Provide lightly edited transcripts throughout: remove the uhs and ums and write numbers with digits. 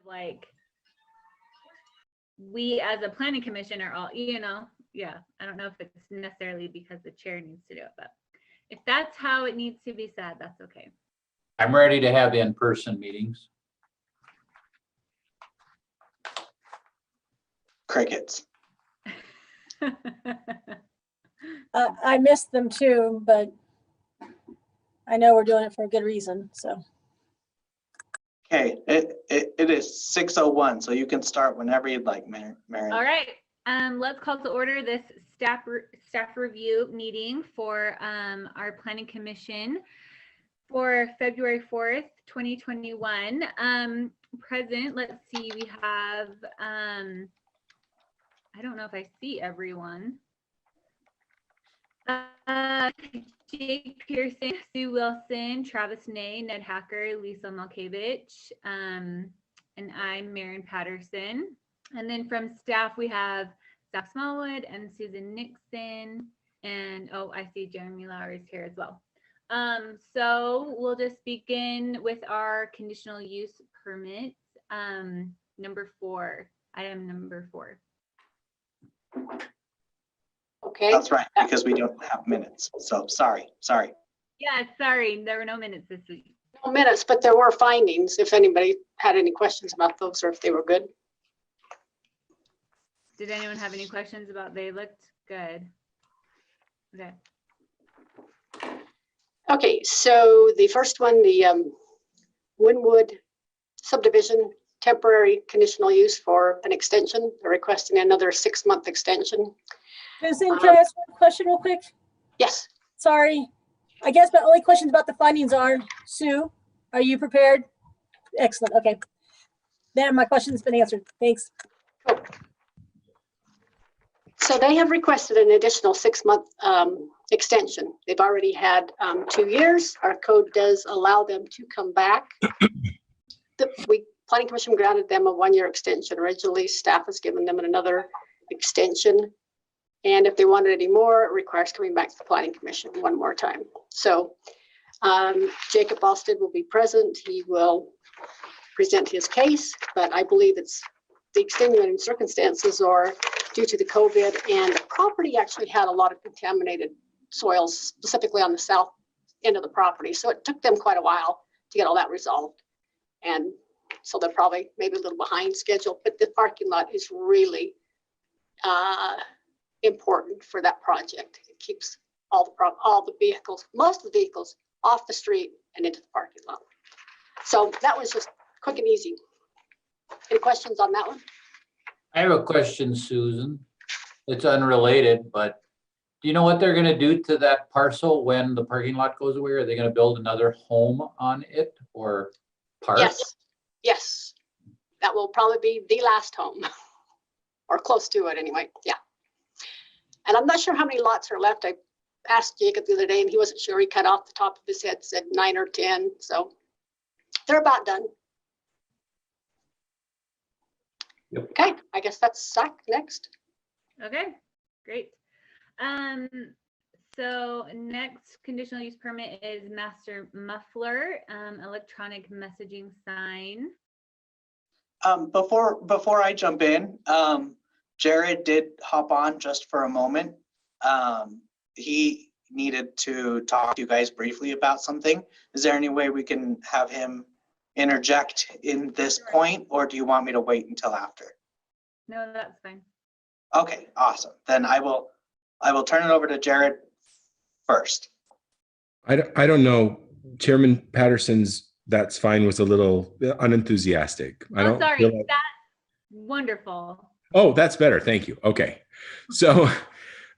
like, we as a planning commission are all, yeah, I don't know if it's necessarily because the chair needs to do it, but if that's how it needs to be said, that's okay. I'm ready to have in-person meetings. Crickets. I missed them too, but I know we're doing it for a good reason, so. Okay, it is 6:01, so you can start whenever you'd like, Marion. All right, let's call to order this staff review meeting for our planning commission for February 4th, 2021. Present, let's see, we have, I don't know if I see everyone. Jake Pearson, Sue Wilson, Travis Ney, Ned Hacker, Lisa Malkevich, and I'm Marion Patterson. And then from staff, we have Zach Smallwood and Susan Nixon. And oh, I see Jeremy Lowry's here as well. So we'll just begin with our conditional use permit, number 4, item number 4. Okay. That's right, because we don't have minutes. So sorry. Yeah, sorry, there were no minutes this week. No minutes, but there were findings, if anybody had any questions about those or if they were good. Did anyone have any questions about they looked good? Okay. Okay, so the first one, the Wynwood subdivision, temporary conditional use for an extension. They're requesting another 6-month extension. Susan, can I ask one question real quick? Yes. Sorry. I guess my only questions about the findings are, Sue, are you prepared? Excellent. Okay. Then my question's been answered. Thanks. Cool. So they have requested an additional 6-month extension. They've already had 2 years. Our code does allow them to come back. The Planning Commission granted them a 1-year extension. Originally, staff has given them another extension. And if they wanted any more, it requires coming back to the Planning Commission one more time. So Jacob Alsted will be present. He will present his case, but I believe it's the extenuating circumstances are due to the COVID, and the property actually had a lot of contaminated soils, specifically on the south end of the property. So it took them quite a while to get all that resolved. And so they're probably maybe a little behind schedule, but the parking lot is really important for that project. It keeps all the vehicles, most of the vehicles, off the street and into the parking lot. So that was just quick and easy. Any questions on that one? I have a question, Susan. It's unrelated, but do you know what they're going to do to that parcel when the parking lot goes away? Are they going to build another home on it or park? Yes. That will probably be the last home or close to it anyway. Yeah. And I'm not sure how many lots are left. I asked Jacob the other day and he wasn't sure. He cut off the top of his head, said 9 or 10. So they're about done. Yep. Okay, I guess that's Zach next. Okay, great. So next conditional use permit is Master Muffler, electronic messaging sign. Before I jump in, Jared did hop on just for a moment. He needed to talk to you guys briefly about something. Is there any way we can have him interject in this point, or do you want me to wait until after? No, that's fine. Okay, awesome. Then I will turn it over to Jared first. I don't know. Chairman Patterson's "that's fine" was a little unenthusiastic. I don't sorry, feel like... that's wonderful. Oh, that's better. Thank you. Okay. So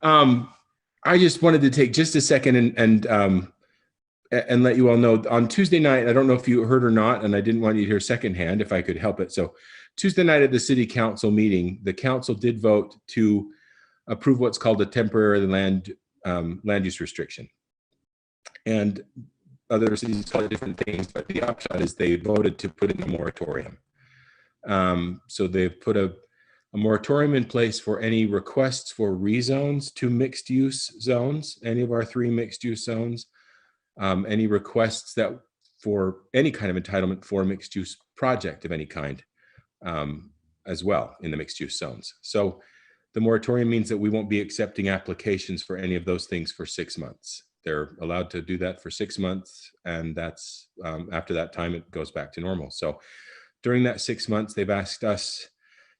I just wanted to take just a second and let you all know on Tuesday night, I don't know if you heard or not, and I didn't want you to hear secondhand if I could help it. So Tuesday night at the city council meeting, the council did vote to approve what's called a temporary land use restriction. And other cities call it different things, but the upshot is they voted to put in a moratorium. So they've put a moratorium in place for any requests for rezones to mixed use zones, any of our 3 mixed use zones, any requests that for any kind of entitlement for a mixed use project of any kind. as well in the mixed use zones. So the moratorium means that we won't be accepting applications for any of those things for 6 months. They're allowed to do that for 6 months, and that's after that time it goes back to normal. So during that 6 months, they've asked us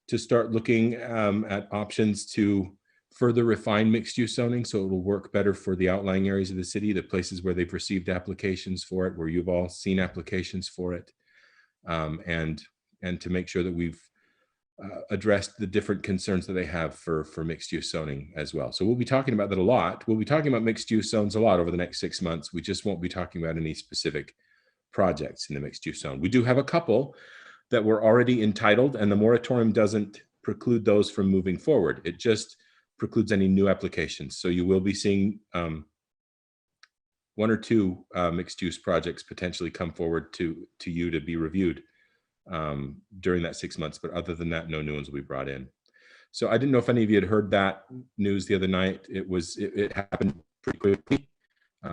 to start looking at options to further refine mixed use zoning so it will work better for the outlying areas of the city, the places where they've received applications for it, where you've all seen applications for it, and to make sure that we've addressed the different concerns that they have for mixed use zoning as well. So we'll be talking about that a lot. We'll be talking about mixed use zones a lot over the next 6 months. We just won't be talking about any specific projects in the mixed use zone. We do have a couple that were already entitled, and the moratorium doesn't preclude those from moving forward. It just precludes any new applications. So you will be seeing 1 or 2 mixed use projects potentially come forward to you to be reviewed during that 6 months. But other than that, no new ones will be brought in. So I didn't know if any of you had heard that news the other night. It happened pretty quickly.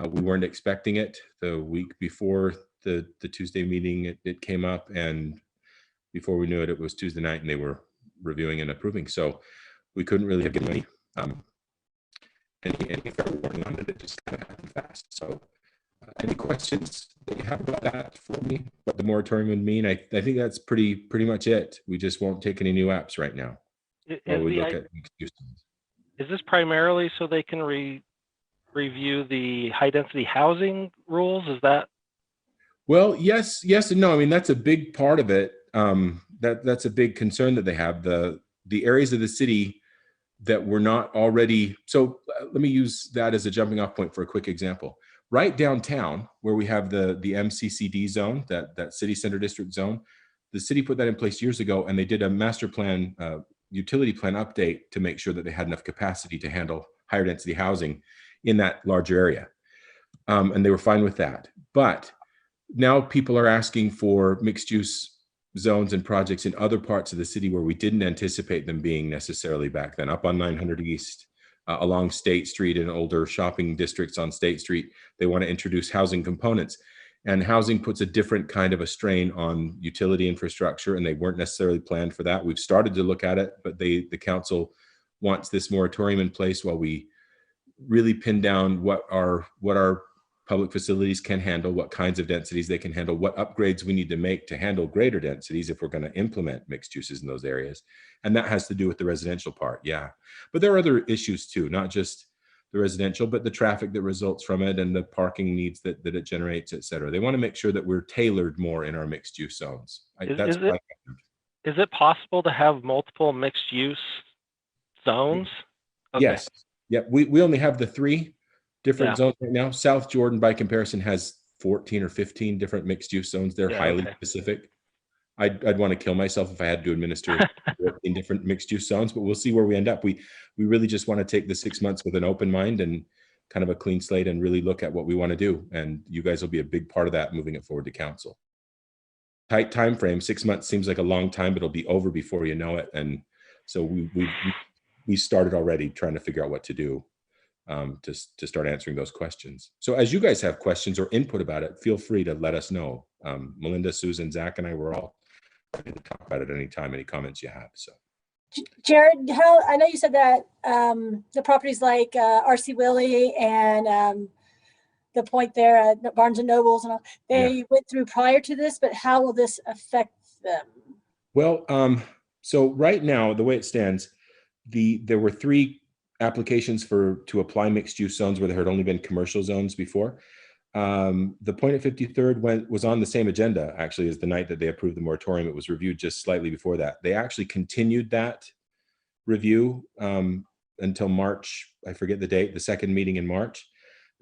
We weren't expecting it. The week before the Tuesday meeting, it came up, and before we knew it, it was Tuesday night and they were reviewing and approving. So we couldn't really have given any fair warning on it. It just kind of happened fast. So any questions that you have about that for me, what the moratorium would mean? I think that's pretty much it. We just won't take any new apps right now. Is this primarily so they can review the high density housing rules? Is that? Well, yes and no. I mean, that's a big part of it. That's a big concern that they have. The areas of the city that were not already. So let me use that as a jumping off point for a quick example. Right downtown, where we have the MCCD zone, that city center district zone, the city put that in place years ago, and they did a master plan, utility plan update to make sure that they had enough capacity to handle higher density housing in that larger area. And they were fine with that. But now people are asking for mixed use zones and projects in other parts of the city where we didn't anticipate them being necessarily back then. Up on 900 East, along State Street, in older shopping districts on State Street, they want to introduce housing components. And housing puts a different kind of a strain on utility infrastructure, and they weren't necessarily planned for that. We've started to look at it, but the council wants this moratorium in place while we really pin down what our public facilities can handle, what kinds of densities they can handle, what upgrades we need to make to handle greater densities if we're going to implement mixed uses in those areas. And that has to do with the residential part, yeah. But there are other issues too, not just the residential, but the traffic that results from it and the parking needs that it generates, et cetera. They want to make sure that we're tailored more in our mixed use zones. Is it possible to have multiple mixed use zones? Okay. Yes. Yeah, we only have the 3 different zones right now. South Jordan, by comparison, has 14 or 15 different mixed use zones. They're highly specific. I'd want to kill myself if I had to administer 14 different mixed use zones, but we'll see where we end up. We really just want to take the 6 months with an open mind and kind of a clean slate and really look at what we want to do. And you guys will be a big part of that, moving it forward to council. Tight time frame, 6 months seems like a long time, but it'll be over before you know it. And so we started already trying to figure out what to do to start answering those questions. So as you guys have questions or input about it, feel free to let us know. Melinda, Susan, Zach, and I were all ready to talk about it anytime, any comments you have. So, Jared, I know you said that the properties like RC Willie and the point there at Barnes and Nobles and all, they went through prior to this, but how will this affect them? Well, so right now, the way it stands, there were 3 applications to apply mixed use zones where there had only been commercial zones before. The point at 53rd was on the same agenda actually as the night that they approved the moratorium. It was reviewed just slightly before that. They actually continued that review until March. I forget the date, the second meeting in March.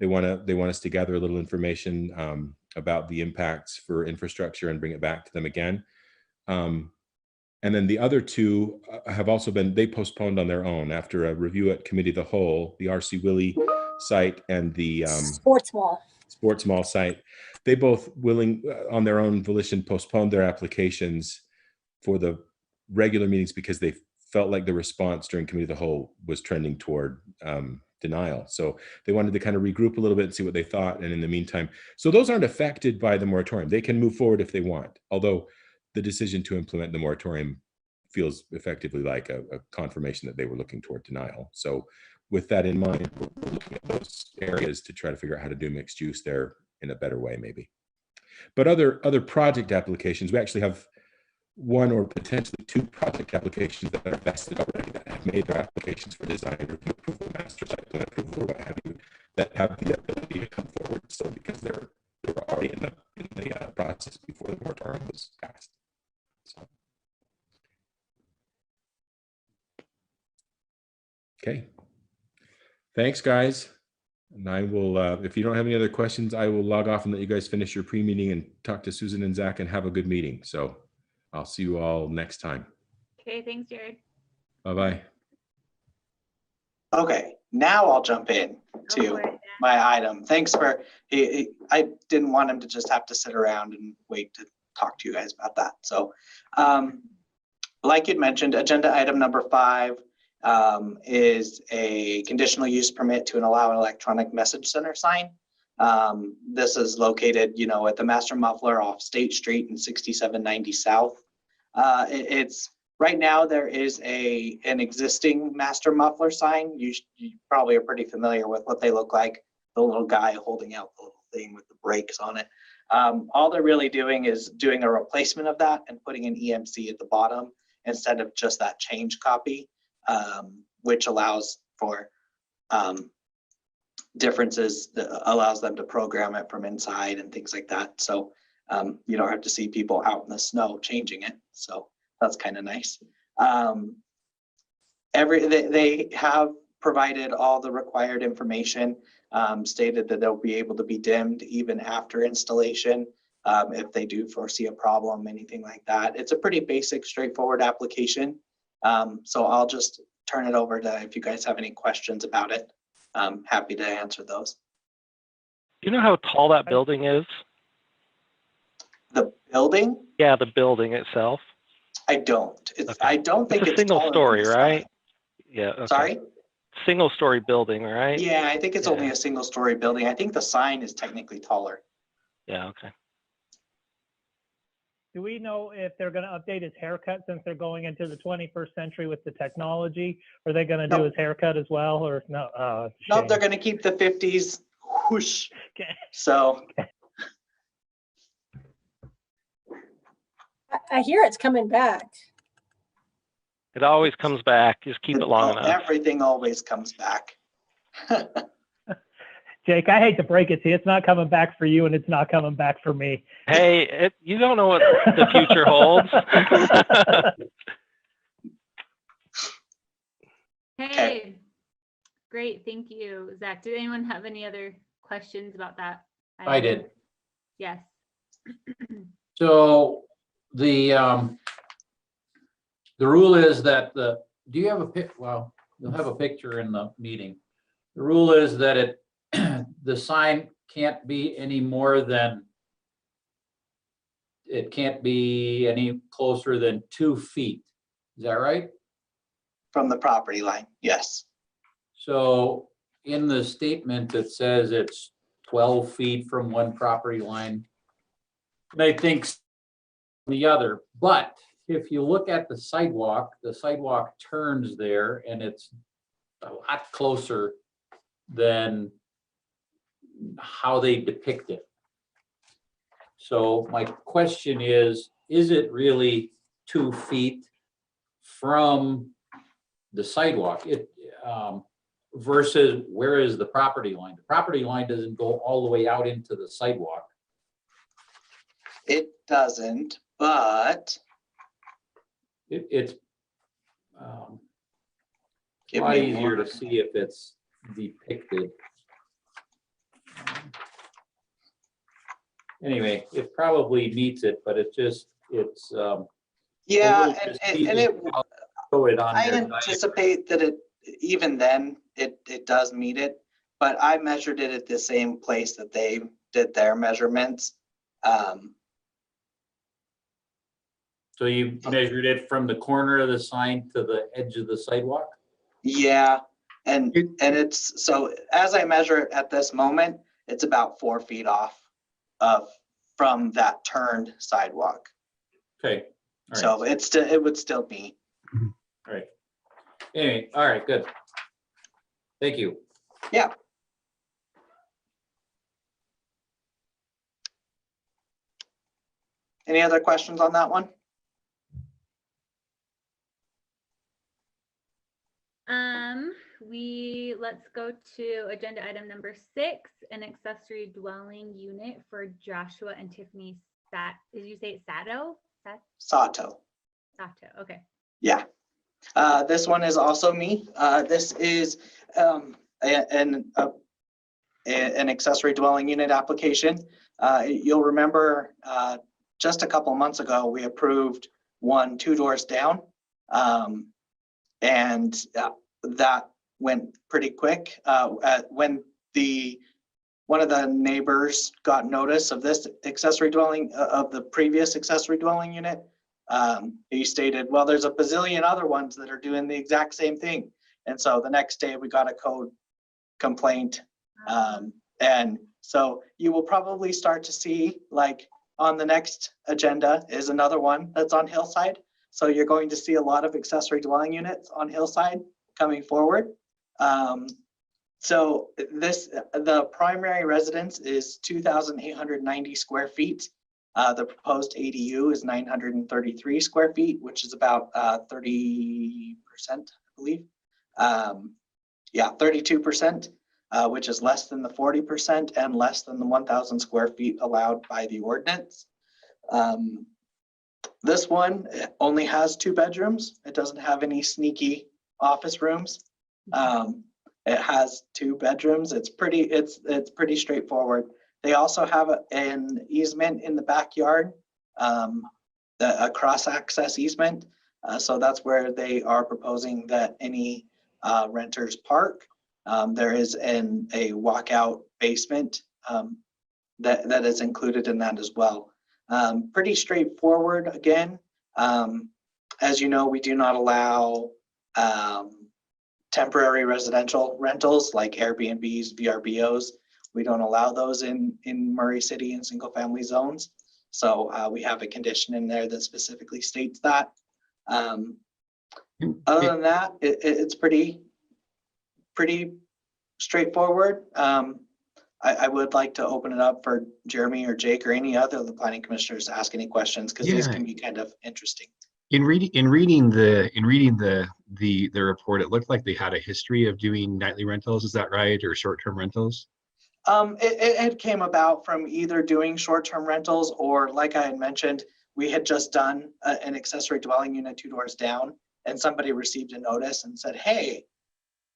They want us to gather a little information about the impacts for infrastructure and bring it back to them again. And then the other 2 have also they postponed on their own after a review at committee of the whole, the RC Willie site and the Sports Mall site. They both on their own volition postponed their applications for the regular meetings because they felt like the response during committee of the whole was trending toward denial. So they wanted to kind of regroup a little bit and see what they thought. And in the meantime, so those aren't affected by the moratorium. They can move forward if they want. Although the decision to implement the moratorium feels effectively like a confirmation that they were looking toward denial. So with that in mind, we're looking at those areas to try to figure out how to do mixed use there in a better way, maybe. But other project applications, we actually have one or potentially two project applications that are vested already, that have made their applications for design review approval, master site plan approval, or what have you, that have the ability to come forward. So because they were already in the process before the moratorium was passed. So. Okay. Thanks, guys. And I will, if you don't have any other questions, I will log off and let you guys finish your pre-meeting and talk to Susan and Zach and have a good meeting. So I'll see you all next time. Okay, thanks, Jared. Bye-bye. Okay, now I'll jump in Go to for it. my item. Thanks for, I didn't want him to just have to sit around and wait to talk to you guys about that. So like you'd mentioned, agenda item number 5 is a conditional use permit to allow an electronic message center sign. This is located, at the Master Muffler off State Street and 6790 South. It's right now there is an existing Master Muffler sign. You probably are pretty familiar with what they look like. The little guy holding out the little thing with the brakes on it. All they're really doing is doing a replacement of that and putting an EMC at the bottom instead of just that change copy. Which allows for differences, that allows them to program it from inside and things like that. So you don't have to see people out in the snow changing it. So that's kind of nice. They have provided all the required information, stated that they'll be able to be dimmed even after installation if they do foresee a problem, anything like that. It's a pretty basic, straightforward application. So I'll just turn it over to, if you guys have any questions about it, I'm happy to answer those. Do you know how tall that building is? The building? Yeah, the building itself. I don't. Okay. I don't think It's a single taller story, than the right? sign. Yeah. Okay. Sorry? Single story building, right? Yeah, I think it's Yeah. only a single story building. I think the sign is technically taller. Yeah. Okay. Do we know if they're going to update his haircut since they're going into the 21st century with the technology? Are they going to do No. his haircut as well, or no? Nope, they're gonna keep the 50s whoosh. Okay. So I hear it's coming back. It always comes back. Just keep it long enough. everything always comes back. Jake, I hate to break it to you. It's not coming back for you, and it's not coming back for me. Hey, you don't know what the future holds. Hey, great, thank you, Zach. Did anyone have any other questions about that? I did. Yes. So the rule is that do you have a well, you'll have a picture in the meeting. The rule is that the sign can't be any more than, it can't be any closer than 2 feet. Is that right? From the property line, yes. So in the statement, it says it's 12 feet from one property line. And I think the other, but if you look at the sidewalk turns there and it's a lot closer than how they depict it. So my question is it really 2 feet from the sidewalk? Versus where is the property line? The property line doesn't go all the way out into the sidewalk. It doesn't, but It's a give lot me easier to one. see if it's depicted. Anyway, it probably meets it, but it's Yeah, little and I'll throw it on I there. anticipate that even then it does meet it, but I measured it at the same place that they did their measurements. So you measured it from the corner of the sign to the edge of the sidewalk? Yeah, and it's, so as I measure it at this moment, it's about 4 feet off from that turned sidewalk. Okay. All right. So it would still be. All right. Anyway, all right, good. Thank you. Yeah. Any other questions on that one? Let's go to agenda item number 6, an accessory dwelling unit for Joshua and Tiffany did you say it's Sato? Sato. Sato, okay. Yeah. This one is also me. This is an accessory dwelling unit application. You'll remember just a couple months ago, we approved one 2 doors down. And that went pretty quick. When one of the neighbors got notice of this accessory dwelling, of the previous accessory dwelling unit, he stated, well, there's a bazillion other ones that are doing the exact same thing. And so the next day we got a code complaint. And so you will probably start to see, like, on the next agenda is another one that's on Hillside. So you're going to see a lot of accessory dwelling units on Hillside coming forward. So the primary residence is 2,890 square feet. The proposed ADU is 933 square feet, which is about 30%, I believe. Yeah, 32%, which is less than the 40% and less than the 1,000 square feet allowed by the ordinance. This one only has 2 bedrooms. It doesn't have any sneaky office rooms. It has 2 bedrooms. It's pretty straightforward. They also have an easement in the backyard, a cross-access easement. So that's where they are proposing that any renters park. There is a walkout basement that is included in that as well. Pretty straightforward again. As you know, we do not allow temporary residential rentals like Airbnbs, VRBOs. We don't allow those in Murray City in single family zones. So we have a condition in there that specifically states that. Other than that, it's pretty straightforward. I would like to open it up for Jeremy or Jake or any other of the planning commissioners to ask any questions, because these can be kind of interesting. In reading the report, it looked like they had a history of doing nightly rentals. Is that right, or short-term rentals? It came about from either doing short-term rentals, or, like I had mentioned, we had just done an accessory dwelling unit 2 doors down, and somebody received a notice and said, hey,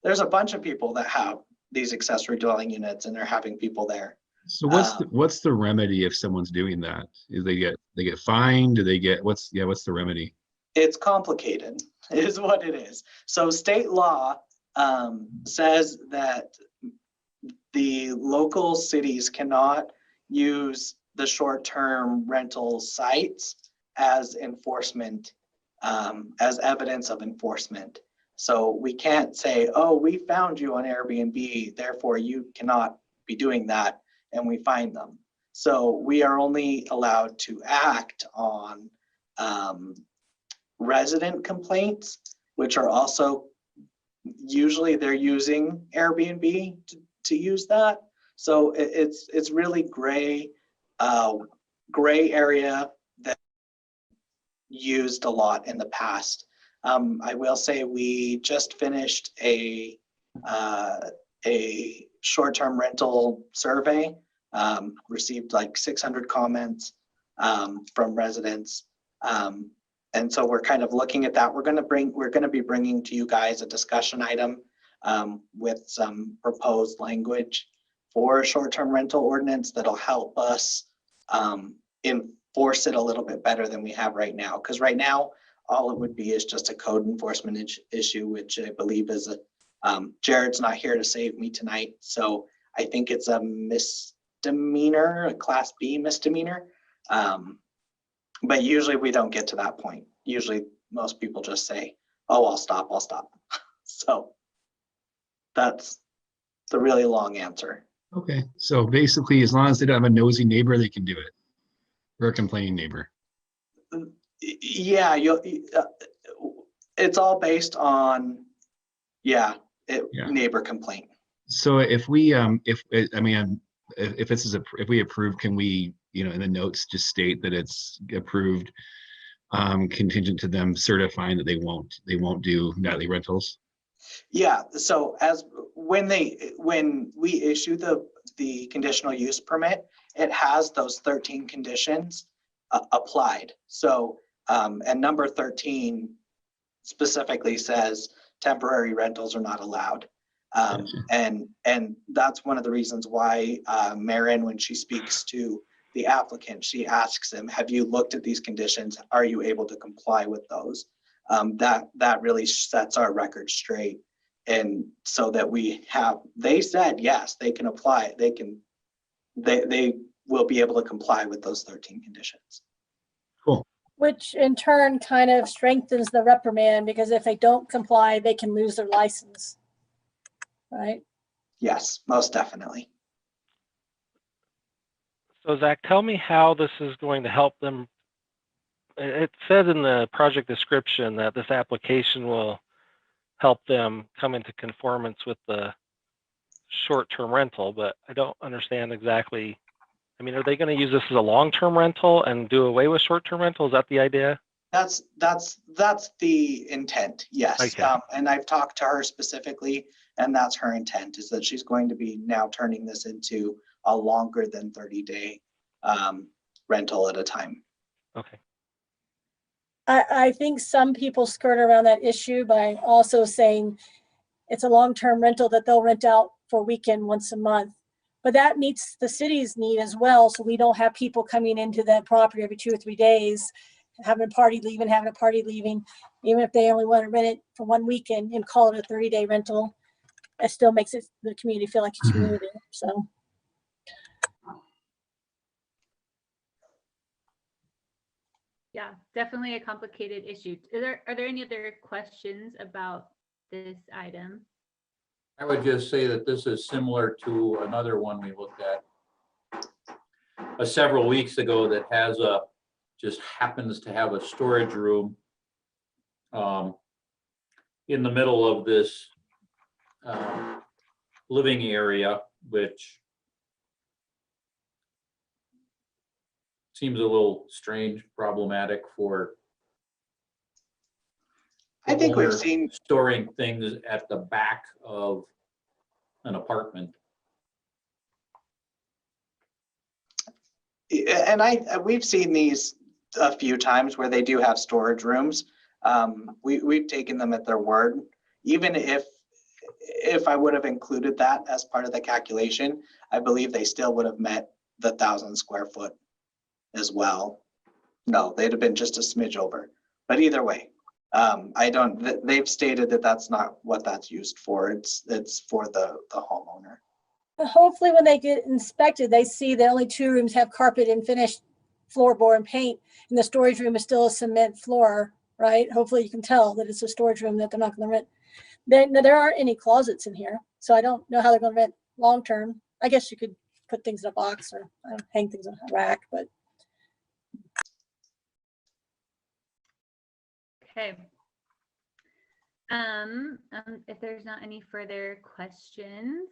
there's a bunch of people that have these accessory dwelling units and they're having people there. So what's the remedy if someone's doing that? Is they get fined? Do they get what's the remedy? It's complicated, is what it is. So state law says that the local cities cannot use the short-term rental sites as enforcement, as evidence of enforcement. So we can't say, oh, we found you on Airbnb, therefore you cannot be doing that, and we find them. So we are only allowed to act on resident complaints, which are also, usually they're using Airbnb to use that. So it's really gray area that used a lot in the past. I will say we just finished a short-term rental survey, received like 600 comments from residents. And so we're kind of looking at that. We're going to be bringing to you guys a discussion item with some proposed language for a short-term rental ordinance that'll help us enforce it a little bit better than we have right now. Because right now, all it would be is just a code enforcement issue, which I believe is Jared's not here to save me tonight. So I think it's a misdemeanor, a class B misdemeanor. But usually we don't get to that point. Usually most people just say, oh, I'll stop. So that's the really long answer. Okay, so basically, as long as they don't have a nosy neighbor, they can do it, or a complaining neighbor. Yeah, it's all based on, Yeah. neighbor complaint. So if we, if this is, if we approve, can we, in the notes, just state that it's approved, contingent to them certifying that they won't do nightly rentals? Yeah, so when we issue the conditional use permit, it has those 13 conditions applied. So, and number 13 specifically says temporary rentals are not allowed. And that's one of the reasons why Marin, when she speaks to the applicant, she asks him, have you looked at these conditions? Are you able to comply with those? That really sets our record straight. And so that they said, yes, they can apply, they will be able to comply with those 13 conditions. Cool. Which in turn kind of strengthens the reprimand, because if they don't comply, they can lose their license. Right? Yes, most definitely. So Zach, tell me how this is going to help them. It says in the project description that this application will help them come into conformance with the short-term rental, but I don't understand exactly. I mean, are they going to use this as a long-term rental and do away with short-term rental? Is that the idea? That's the intent, yes. Okay. And I've talked to her specifically, and that's her intent, is that she's going to be now turning this into a longer than 30-day rental at a time. Okay. I think some people skirt around that issue by also saying it's a long-term rental that they'll rent out for a weekend once a month. But that meets the city's need as well. So we don't have people coming into that property every 2 or 3 days, having a party leaving, even if they only want to rent it for one weekend and call it a 30-day rental. It still makes the community feel like a community. So. Yeah, definitely a complicated issue. Are there any other questions about this item? I would just say that this is similar to another one we looked at several weeks ago that has just happens to have a storage room in the middle of this living area, which seems a little strange, problematic for I think we've owner seen storing things at the back of an apartment. And we've seen these a few times where they do have storage rooms. We've taken them at their word. Even if I would have included that as part of the calculation, I believe they still would have met the 1,000 square foot as well. No, they'd have been just a smidge over. But either way, they've stated that that's not what that's used for. It's for the homeowner. Hopefully when they get inspected, they see that only 2 rooms have carpet and finished floorboard and paint, and the storage room is still a cement floor, right? Hopefully you can tell that it's a storage room that they're not going to rent. Then there aren't any closets in here, so I don't know how they're going to rent long term. I guess you could put things in a box or hang things on a rack, but. Okay. If there's not any further questions,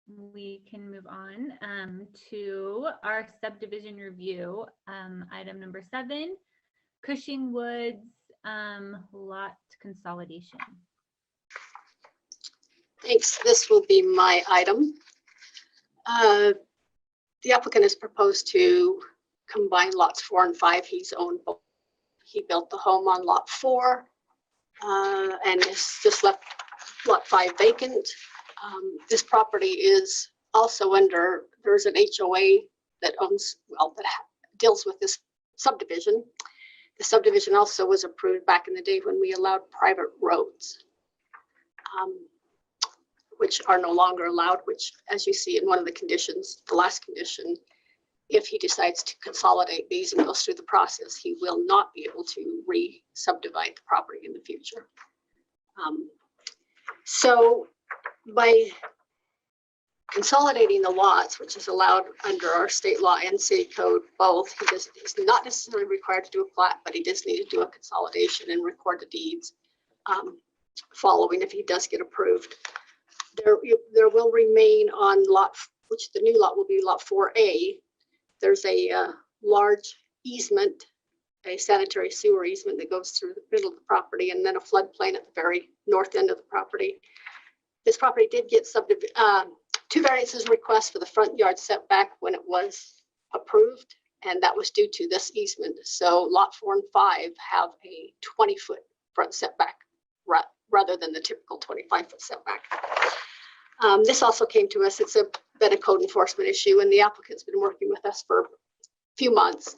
we can move on to our subdivision review. Item number 7, Cushing Woods lot consolidation. Thanks. This will be my item. The applicant has proposed to combine lots 4 and 5. He's owned both. He built the home on lot 4 and has just left lot 5 vacant. This property is also there's an HOA that deals with this subdivision. The subdivision also was approved back in the day when we allowed private roads, which are no longer allowed, which, as you see in one of the conditions, the last condition, if he decides to consolidate these and goes through the process, he will not be able to re-subdivide the property in the future. So by consolidating the lots, which is allowed under our state law and city code both. He's not necessarily required to do a plat, but he does need to do a consolidation and record the deeds following if he does get approved. There will remain on lot, which the new lot will be lot 4A. There's a large easement, a sanitary sewer easement that goes through the middle of the property, and then a floodplain at the very north end of the property. This property did get two variances requests for the front yard setback when it was approved, and that was due to this easement. So lot 4 and 5 have a 20-foot front setback rather than the typical 25-foot setback. This also came to us. It's been a code enforcement issue, and the applicant's been working with us for a few months,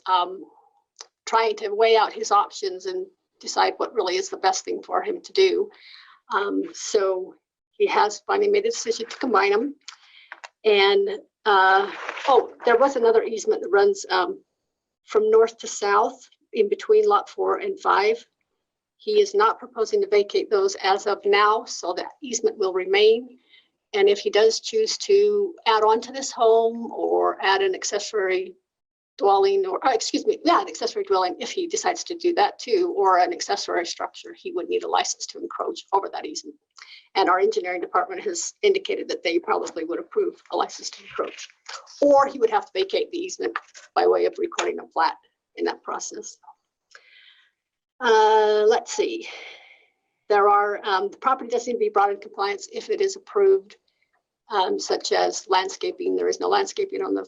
trying to weigh out his options and decide what really is the best thing for him to do. So he has finally made a decision to combine them. And there was another easement that runs from north to south in between lot 4 and 5. He is not proposing to vacate those as of now, so that easement will remain. And if he does choose to add on to this home or add an accessory dwelling, or an accessory dwelling, if he decides to do that too, or an accessory structure, he would need a license to encroach over that easement. And our engineering department has indicated that they probably would approve a license to encroach, or he would have to vacate the easement by way of recording a plat in that process. Let's see. There are, the property does need to be brought in compliance if it is approved, such as landscaping. There is no landscaping on the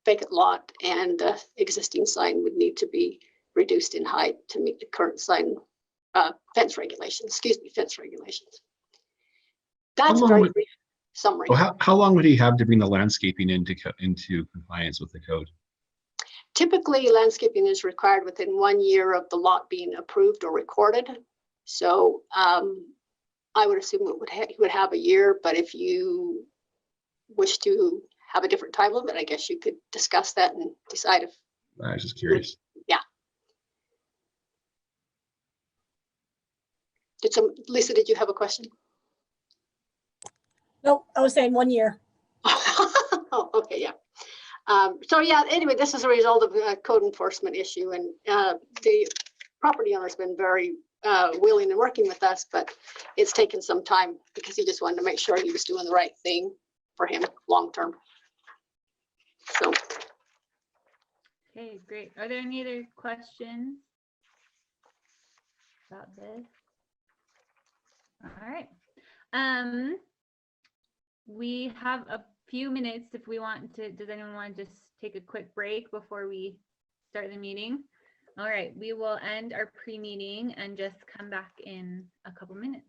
vacant lot, and existing sign would need to be reduced in height to meet the current sign fence regulations. That's a very brief summary. Well, how long would he have to bring the landscaping into compliance with the code? Typically, landscaping is required within 1 year of the lot being approved or recorded. So I would assume he would have a year, but if you wish to have a different time limit, I guess you could discuss that and decide if. I was just curious. Yeah. Lisa, did you have a question? No, I was saying 1 year. Oh, okay, yeah. So yeah, anyway, this is a result of a code enforcement issue, and the property owner's been very willing and working with us, but it's taken some time because he just wanted to make sure he was doing the right thing for him long term. So. Okay, great. Are there any other questions about this? All right. We have a few minutes if we want to. Does anyone want to just take a quick break before we start the meeting? All right, we will end our pre-meeting and just come back in a couple minutes.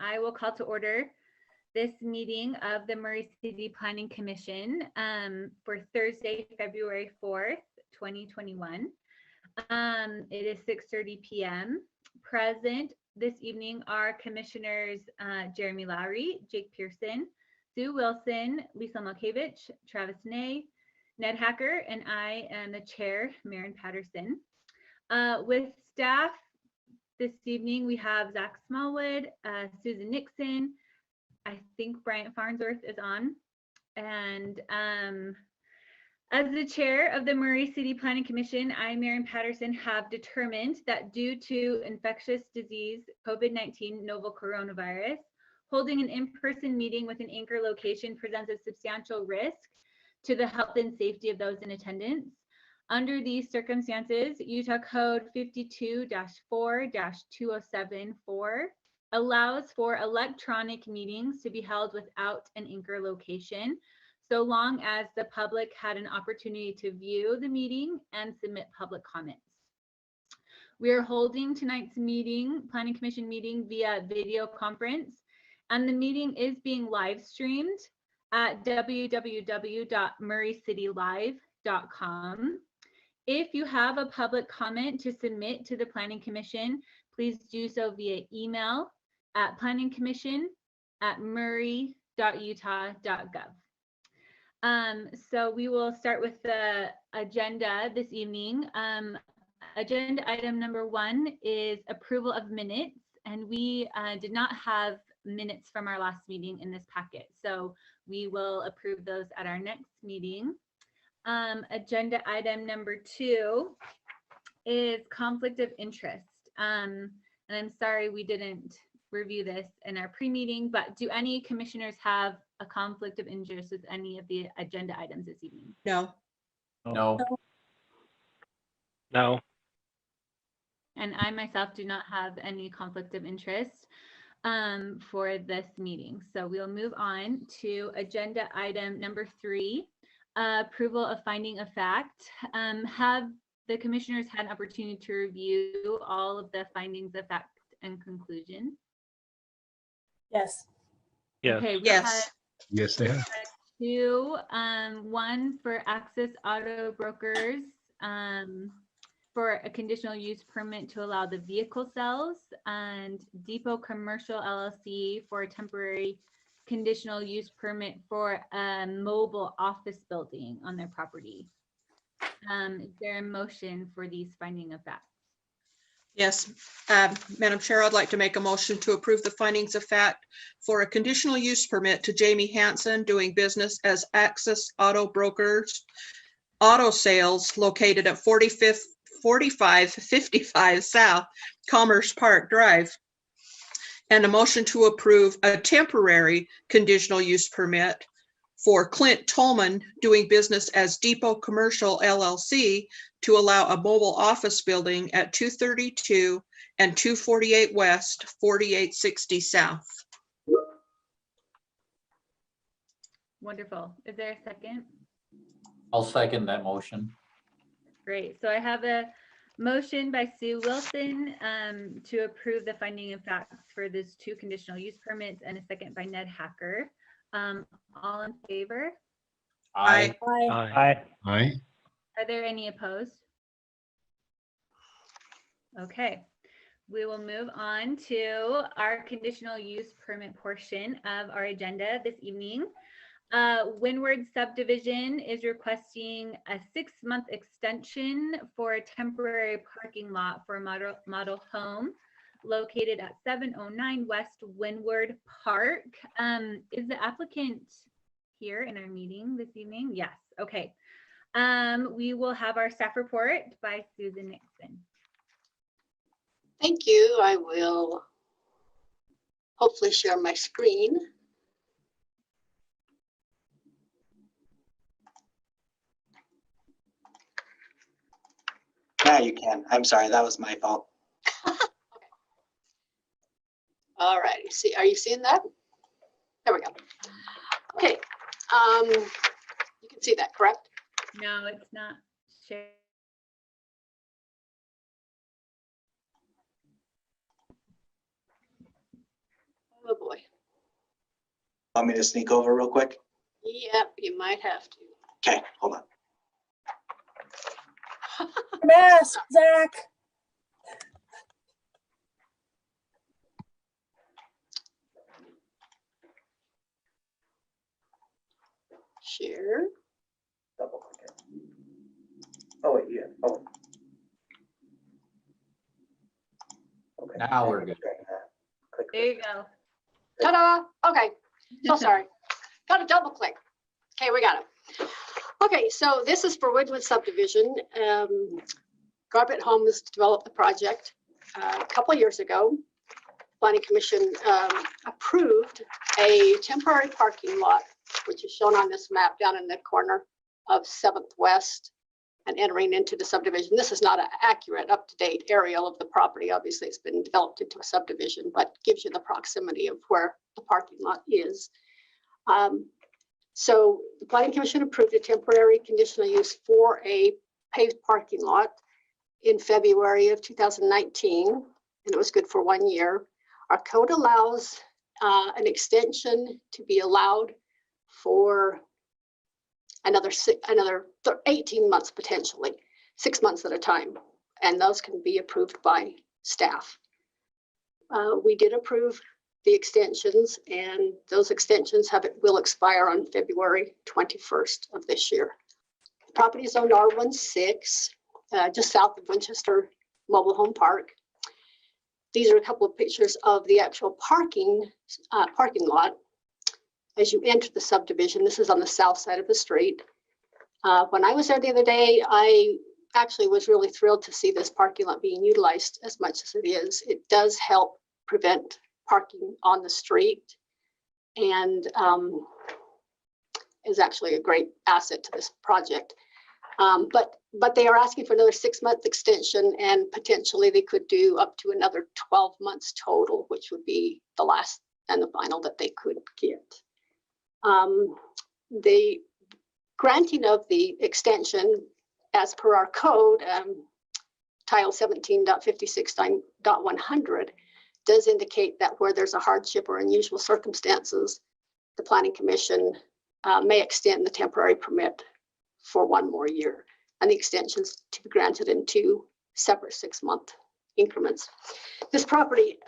I will call to order this meeting of the Murray City Planning Commission for Thursday, February 4th, 2021. It is 6:30 p.m. Present this evening are Commissioners Jeremy Lowry, Jake Pearson, Sue Wilson, Lisa Malkiewicz, Travis Ney, Ned Hacker, and I am the chair, Maren Patterson. With staff this evening, we have Zach Smallwood, Susan Nixon. I think Bryant Farnsworth is on. And as the chair of the Murray City Planning Commission, I, Maren Patterson, have determined that due to infectious disease, COVID-19 novel coronavirus, holding an in-person meeting with an anchor location presents a substantial risk to the health and safety of those in attendance. Under these circumstances, Utah Code 52-4-2074 allows for electronic meetings to be held without an anchor location, so long as the public had an opportunity to view the meeting and submit public comments. We are holding tonight's meeting, Planning Commission meeting, via video conference, and the meeting is being live streamed at www.murraycitylive.com. If you have a public comment to submit to the Planning Commission, please do so via email at planningcommission@murray.utah.gov. So we will start with the agenda this evening. Agenda item number 1 is approval of minutes, and we did not have minutes from our last meeting in this packet, so we will approve those at our next meeting. Agenda item number 2 is conflict of interest. And I'm sorry we didn't review this in our pre-meeting, but do any commissioners have a conflict of interest with any of the agenda items this evening? No. No. No. And I myself do not have any conflict of interest for this meeting. So we'll move on to agenda item number 3, approval of finding of fact. Have the commissioners had an opportunity to review all of the findings of fact and conclusion? Yes. Yes. Okay, we Yes. Yes, they have. 2, one for Access Auto Brokers for a conditional use permit to allow the vehicle sales, and Depot Commercial LLC for a temporary conditional use permit for a mobile office building on their property. Is there a motion for these finding of fact? Yes. Madam Chair, I'd like to make a motion to approve the findings of fact for a conditional use permit to Jamie Hansen doing business as Access Auto Brokers Auto Sales located at 4555 South Commerce Park Drive. And a motion to approve a temporary conditional use permit for Clint Tolman doing business as Depot Commercial LLC to allow a mobile office building at 232 and 248 West, 4860 South. Wonderful. Is there a second? I'll second that motion. Great. So I have a motion by Sue Wilson to approve the finding of facts for those 2 conditional use permits, and a second by Ned Hacker. All in favor? Aye. Aye. Aye. Aye. Are there any opposed? Okay, we will move on to our conditional use permit portion of our agenda this evening. Windward Subdivision is requesting a 6-month extension for a temporary parking lot for a model home located at 709 West Windward Park. Is the applicant here in our meeting this evening? Yes. Okay. We will have our staff report by Susan Nixon. Thank you. I will hopefully share my screen. Yeah, you can. I'm sorry, that was my fault. All right, see, are you seeing that? There we go. Okay, you can see that, correct? No, it's not shared. Oh boy. Want me to sneak over real quick? Yep, you might have to. Okay, hold on. Mask, Zach. Share. Double click it. Oh, wait, yeah. Oh. Okay. Now we're good. Click There you go. Ta-da! Okay, so sorry. Got to double click. Okay, we got it. Okay, so this is for Woodwood subdivision. Garbett Homes developed the project a couple of years ago. Planning Commission approved a temporary parking lot, which is shown on this map down in the corner of 7th West and entering into the subdivision. This is not an accurate, up-to-date aerial of the property. Obviously, it's been developed into a subdivision, but gives you the proximity of where the parking lot is. So the Planning Commission approved a temporary conditional use for a paved parking lot in February of 2019, and it was good for 1 year. Our code allows an extension to be allowed for another 18 months potentially, 6 months at a time, and those can be approved by staff. We did approve the extensions, and those extensions will expire on February 21st of this year. The property is zoned R16, just south of Winchester Mobile Home Park. These are a couple of pictures of the actual parking lot. As you enter the subdivision, this is on the south side of the street. When I was there the other day, I actually was really thrilled to see this parking lot being utilized as much as it is. It does help prevent parking on the street, and is actually a great asset to this project. But they are asking for another 6-month extension, and potentially they could do up to another 12 months total, which would be the last and the final that they could get. The granting of the extension, as per our code, Title 17.56.100, does indicate that where there's a hardship or unusual circumstances, the Planning Commission may extend the temporary permit for 1 more year, and the extensions to be granted in 2 separate 6-month increments. This property,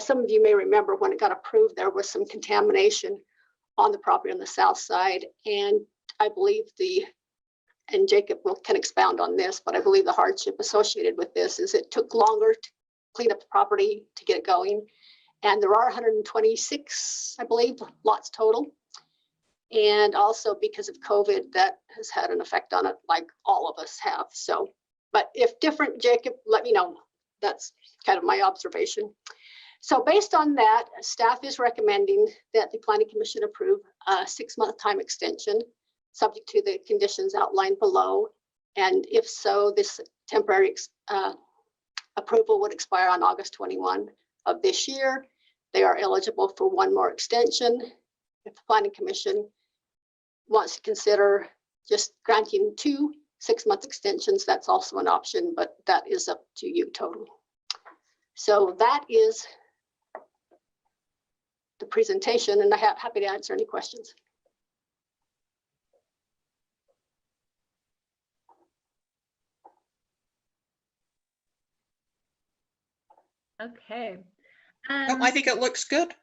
some of you may remember when it got approved, there was some contamination on the property on the south side, and I believe and Jacob can expound on this, but I believe the hardship associated with this is it took longer to clean up the property to get it going. And there are 126, I believe, lots total. And also because of COVID, that has had an effect on it, like all of us have. So, but if different, Jacob, let me know. That's kind of my observation. So based on that, staff is recommending that the Planning Commission approve a 6-month time extension, subject to the conditions outlined below. And if so, this temporary approval would expire on August 21 of this year. They are eligible for 1 more extension. If the Planning Commission wants to consider just granting 2 6-month extensions, that's also an option, but that is up to you total. So that is the presentation, and I'm happy to answer any questions. Okay. I think it looks good.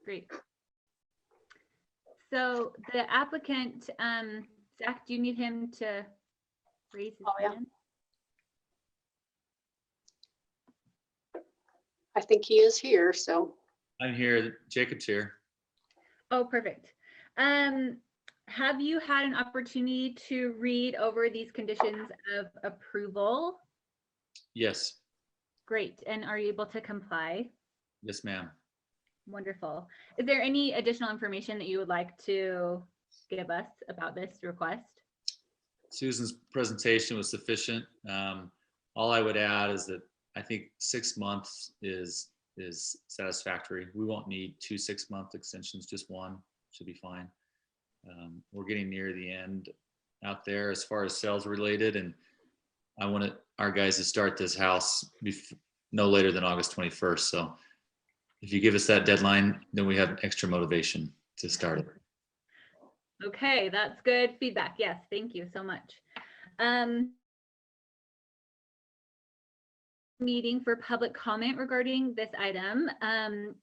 Great. So the applicant, Zach, do you need him to raise his hand? I think he is here, so. I'm here. Jacob's here. Oh, perfect. Have you had an opportunity to read over these conditions of approval? Yes. Great. And are you able to comply? Yes, ma'am. Wonderful. Is there any additional information that you would like to give us about this request? Susan's presentation was sufficient. All I would add is that I think 6 months is satisfactory. We won't need 2 6-month extensions, just 1 should be fine. We're getting near the end out there as far as sales related, and I want our guys to start this house no later than August 21st. So if you give us that deadline, then we have extra motivation to start it. Okay, that's good feedback. Yes, thank you so much. Meeting for public comment regarding this item.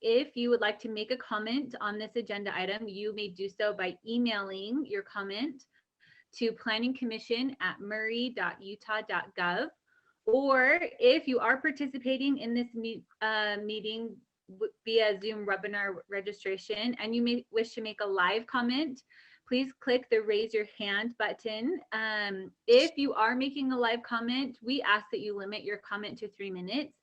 If you would like to make a comment on this agenda item, you may do so by emailing your comment to planningcommission@murray.utah.gov. Or if you are participating in this meeting via Zoom webinar registration and you may wish to make a live comment, please click the raise your hand button. If you are making a live comment, we ask that you limit your comment to 3 minutes.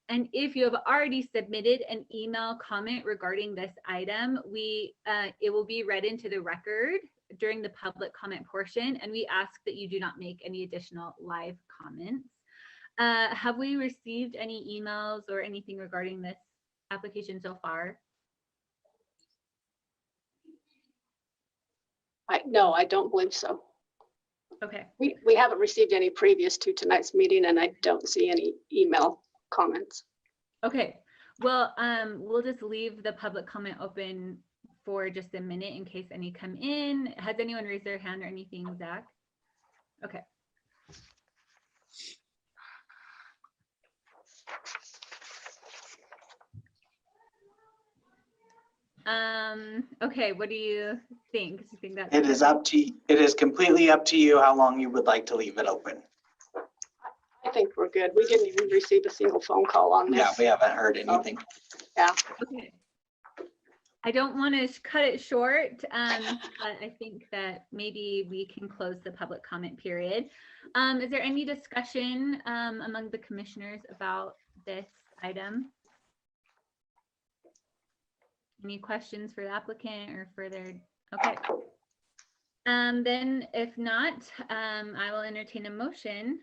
And if you have already submitted an email comment regarding this item, it will be read into the record during the public comment portion, and we ask that you do not make any additional live comments. Have we received any emails or anything regarding this application so far? No, I don't believe so. Okay. We haven't received any previous to tonight's meeting, and I don't see any email comments. Okay. Well, we'll just leave the public comment open for just a minute in case any come in. Has anyone raised their hand or anything, Zach? Okay. Okay, what do you think? Do you think that's It is up to, it is completely up to you how long you would like to leave it open. I think we're good. We didn't even receive a single phone call on this. Yeah, we haven't heard anything. Yeah. Okay. I don't want to cut it short, but I think that maybe we can close the public comment period. Is there any discussion among the commissioners about this item? Any questions for the applicant or further? Okay. Then if not, I will entertain a motion.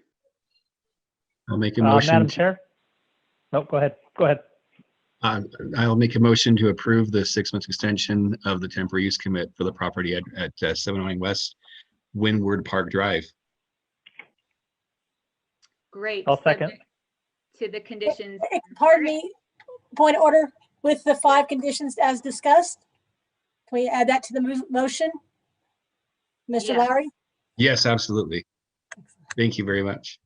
I'll make a motion. Madam Chair? No, go ahead. Go ahead. I'll make a motion to approve the 6-month extension of the temporary use commit for the property at 709 West Windward Park Drive. Great. I'll second. To the conditions. Pardon me, point of order, with the 5 conditions as discussed. Can we add that to the motion? Mr. Yes. Lowry? Yes, absolutely. Thank you very much.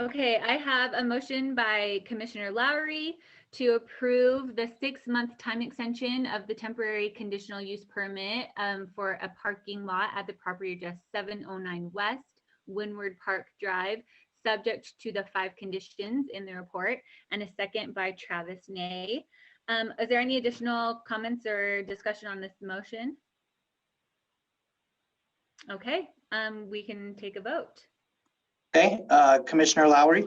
Okay, I have a motion by Commissioner Lowry to approve the 6-month time extension of the temporary conditional use permit for a parking lot at the property address 709 West Windward Park Drive, subject to the 5 conditions in the report, and a second by Travis Ney. Is there any additional comments or discussion on this motion? Okay, we can take a vote. Okay, Commissioner Lowry,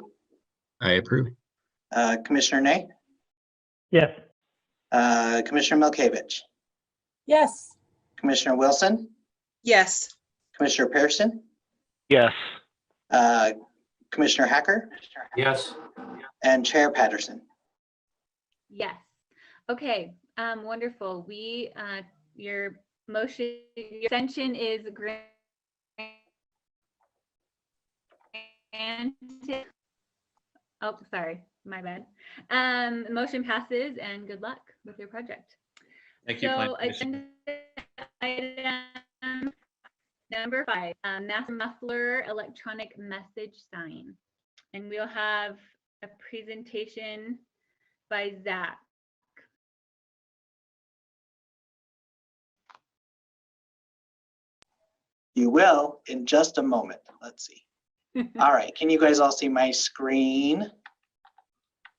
I approve. Commissioner Ney, Yes. Commissioner Milkovich, Yes. Commissioner Wilson, Yes. Commissioner Pearson, Yes. Commissioner Hacker, Yes. and Chair Patterson. Yes. Okay, wonderful. Your motion, your extension is granted. Oh, sorry, my bad. Motion passes and good luck with your project. Thank you. So Planning Commission. agenda item number 5, master muffler electronic message sign. And we'll have a presentation by Zach. You will in just a moment. Let's see. All right, can you guys all see my screen?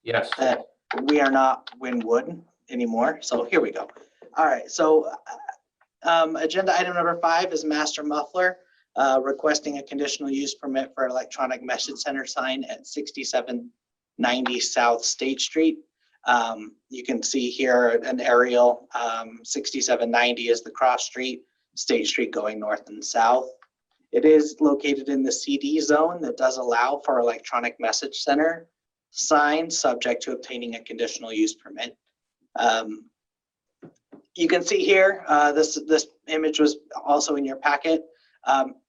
Yes. We are not Wynwood anymore, so here we go. All right, so agenda item number 5 is master muffler, requesting a conditional use permit for electronic message center sign at 6790 South State Street. You can see here an aerial. 6790 is the cross street, State Street going north and south. It is located in the CD zone that does allow for electronic message center signs, subject to obtaining a conditional use permit. You can see here, this image was also in your packet.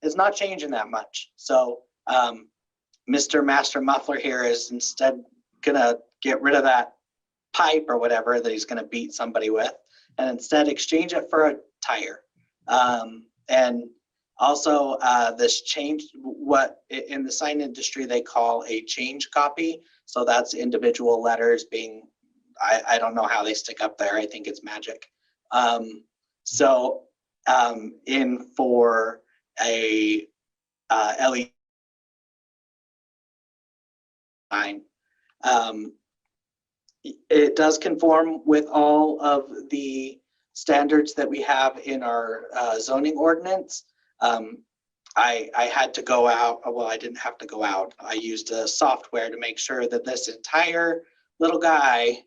It's not changing that much. So Mr. Master Muffler here is instead gonna get rid of that pipe or whatever that he's going to beat somebody with, and instead exchange it for a tire. And also this change, what in the sign industry they call a change copy. So that's individual letters being, I don't know how they stick up there. I think it's magic. In for a LED sign, it does conform with all of the standards that we have in our zoning ordinance. I had to go out, well, I didn't have to go out. I used a software to make sure that this entire little guy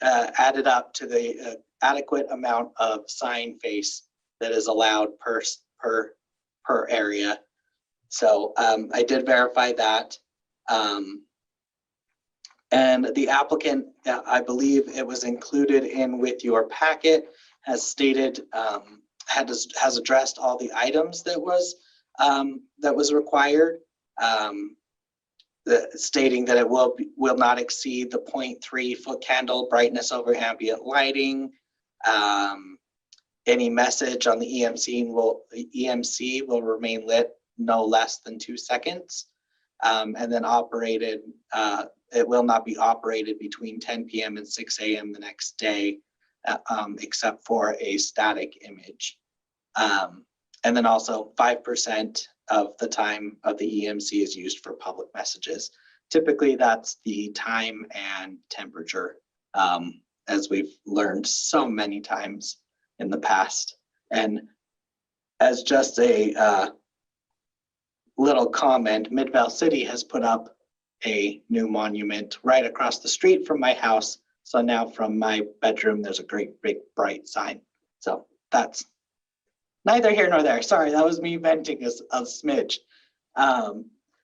added up to the adequate amount of sign face that is allowed per area. So I did verify that. And the applicant, I believe it was included in with your packet, has stated, has addressed all the items that was required, stating that it will not exceed the 0.3 foot candle brightness over ambient lighting. Any message on the EMC will remain lit no less than 2 seconds, and then operated. It will not be operated between 10 p.m. and 6 a.m. the next day, except for a static image. And then also 5% of the time of the EMC is used for public messages. Typically that's the time and temperature, as we've learned so many times in the past. And as just a little comment, Midvale City has put up a new monument right across the street from my house. So now from my bedroom, there's a great big bright sign. So that's neither here nor there. Sorry, that was me venting a smidge.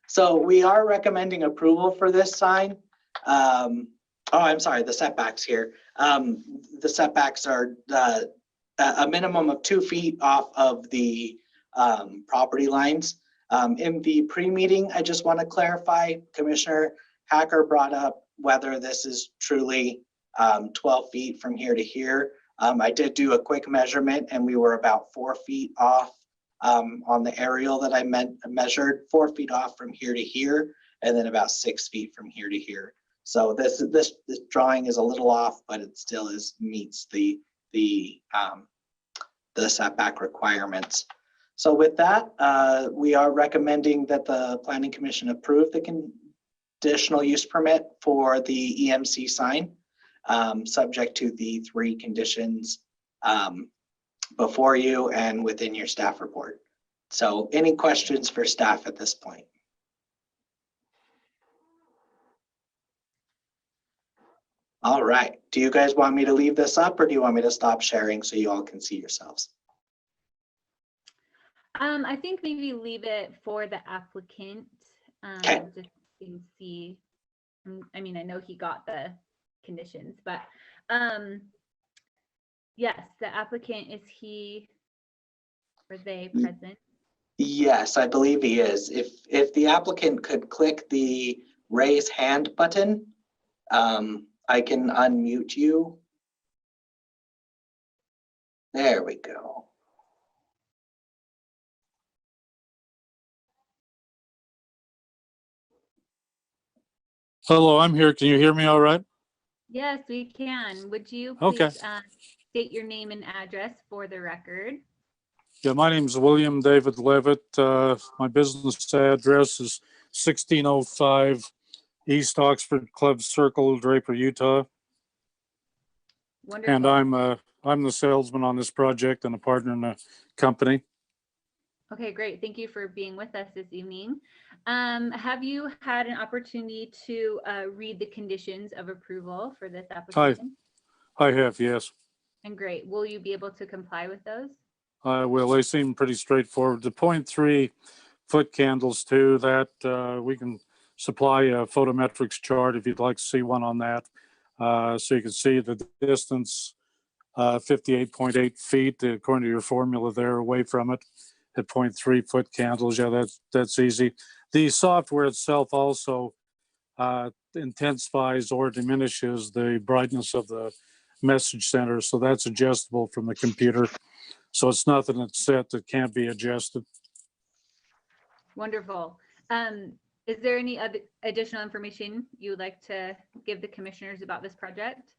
So we are recommending approval for this sign. Oh, I'm sorry, the setbacks here. The setbacks are a minimum of 2 feet off of the property lines. In the pre-meeting, I just want to clarify, Commissioner Hacker brought up whether this is truly 12 feet from here to here. I did do a quick measurement and we were about 4 feet off on the aerial that I measured, 4 feet off from here to here, and then about 6 feet from here to here. So this drawing is a little off, but it still meets the setback requirements. So with that, we are recommending that the Planning Commission approve the conditional use permit for the EMC sign, subject to the 3 conditions before you and within your staff report. So any questions for staff at this point? All right, do you guys want me to leave this up or do you want me to stop sharing so you all can see yourselves? I think maybe leave it for the applicant. Okay. Just to see. I mean, I know he got the conditions, but yes, the applicant, is he or they present? Yes, I believe he is. If the applicant could click the raise hand button, I can unmute you. There we go. Hello, I'm here. Can you hear me all right? Yes, we can. Would you Okay. please state your name and address for the record? Yeah, my name is William David Levitt. My business address is 1605 East Oxford Club Circle, Draper, Utah. Wonderful. And I'm the salesman on this project and a partner in the company. Okay, great. Thank you for being with us this evening. Have you had an opportunity to read the conditions of approval for this application? I have, yes. And great. Will you be able to comply with those? I will. They seem pretty straightforward. The 0.3 foot candles too, that we can supply a photometrics chart if you'd like to see one on that. So you can see the distance, 58.8 feet, according to your formula there, away from it at 0.3 foot candles. Yeah, that's easy. The software itself also intensifies or diminishes the brightness of the message center. So that's adjustable from the computer. So it's nothing that's set that can't be adjusted. Wonderful. Is there any other additional information you would like to give the commissioners about this project?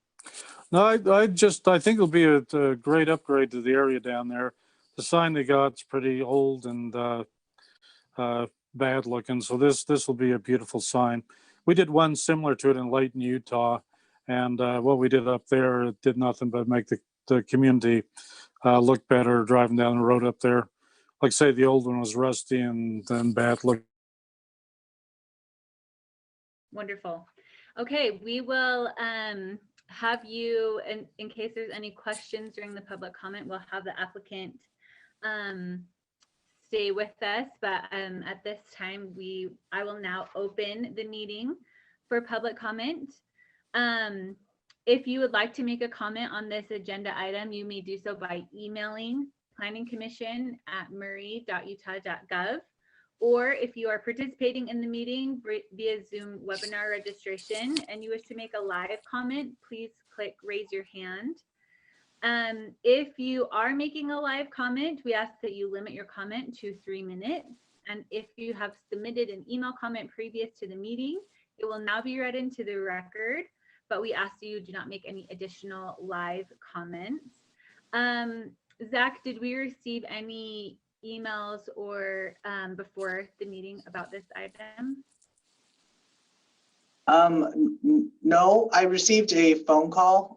No, I think it'll be a great upgrade to the area down there. The sign they got's pretty old and bad looking. So this will be a beautiful sign. We did one similar to it in Layton, Utah. And what we did up there, it did nothing but make the community look better driving down the road up there. Like I say, the old one was rusty and then bad look. Wonderful. Okay, we will have you, in case there's any questions during the public comment, we'll have the applicant stay with us. But at this time, I will now open the meeting for public comment. If you would like to make a comment on this agenda item, you may do so by emailing planningcommission@murray.utah.gov. Or if you are participating in the meeting via Zoom webinar registration and you wish to make a live comment, please click raise your hand. If you are making a live comment, we ask that you limit your comment to 3 minutes. And if you have submitted an email comment previous to the meeting, it will now be read into the record, but we ask that you do not make any additional live comments. Zach, did we receive any emails or before the meeting about this item? No, I received a phone call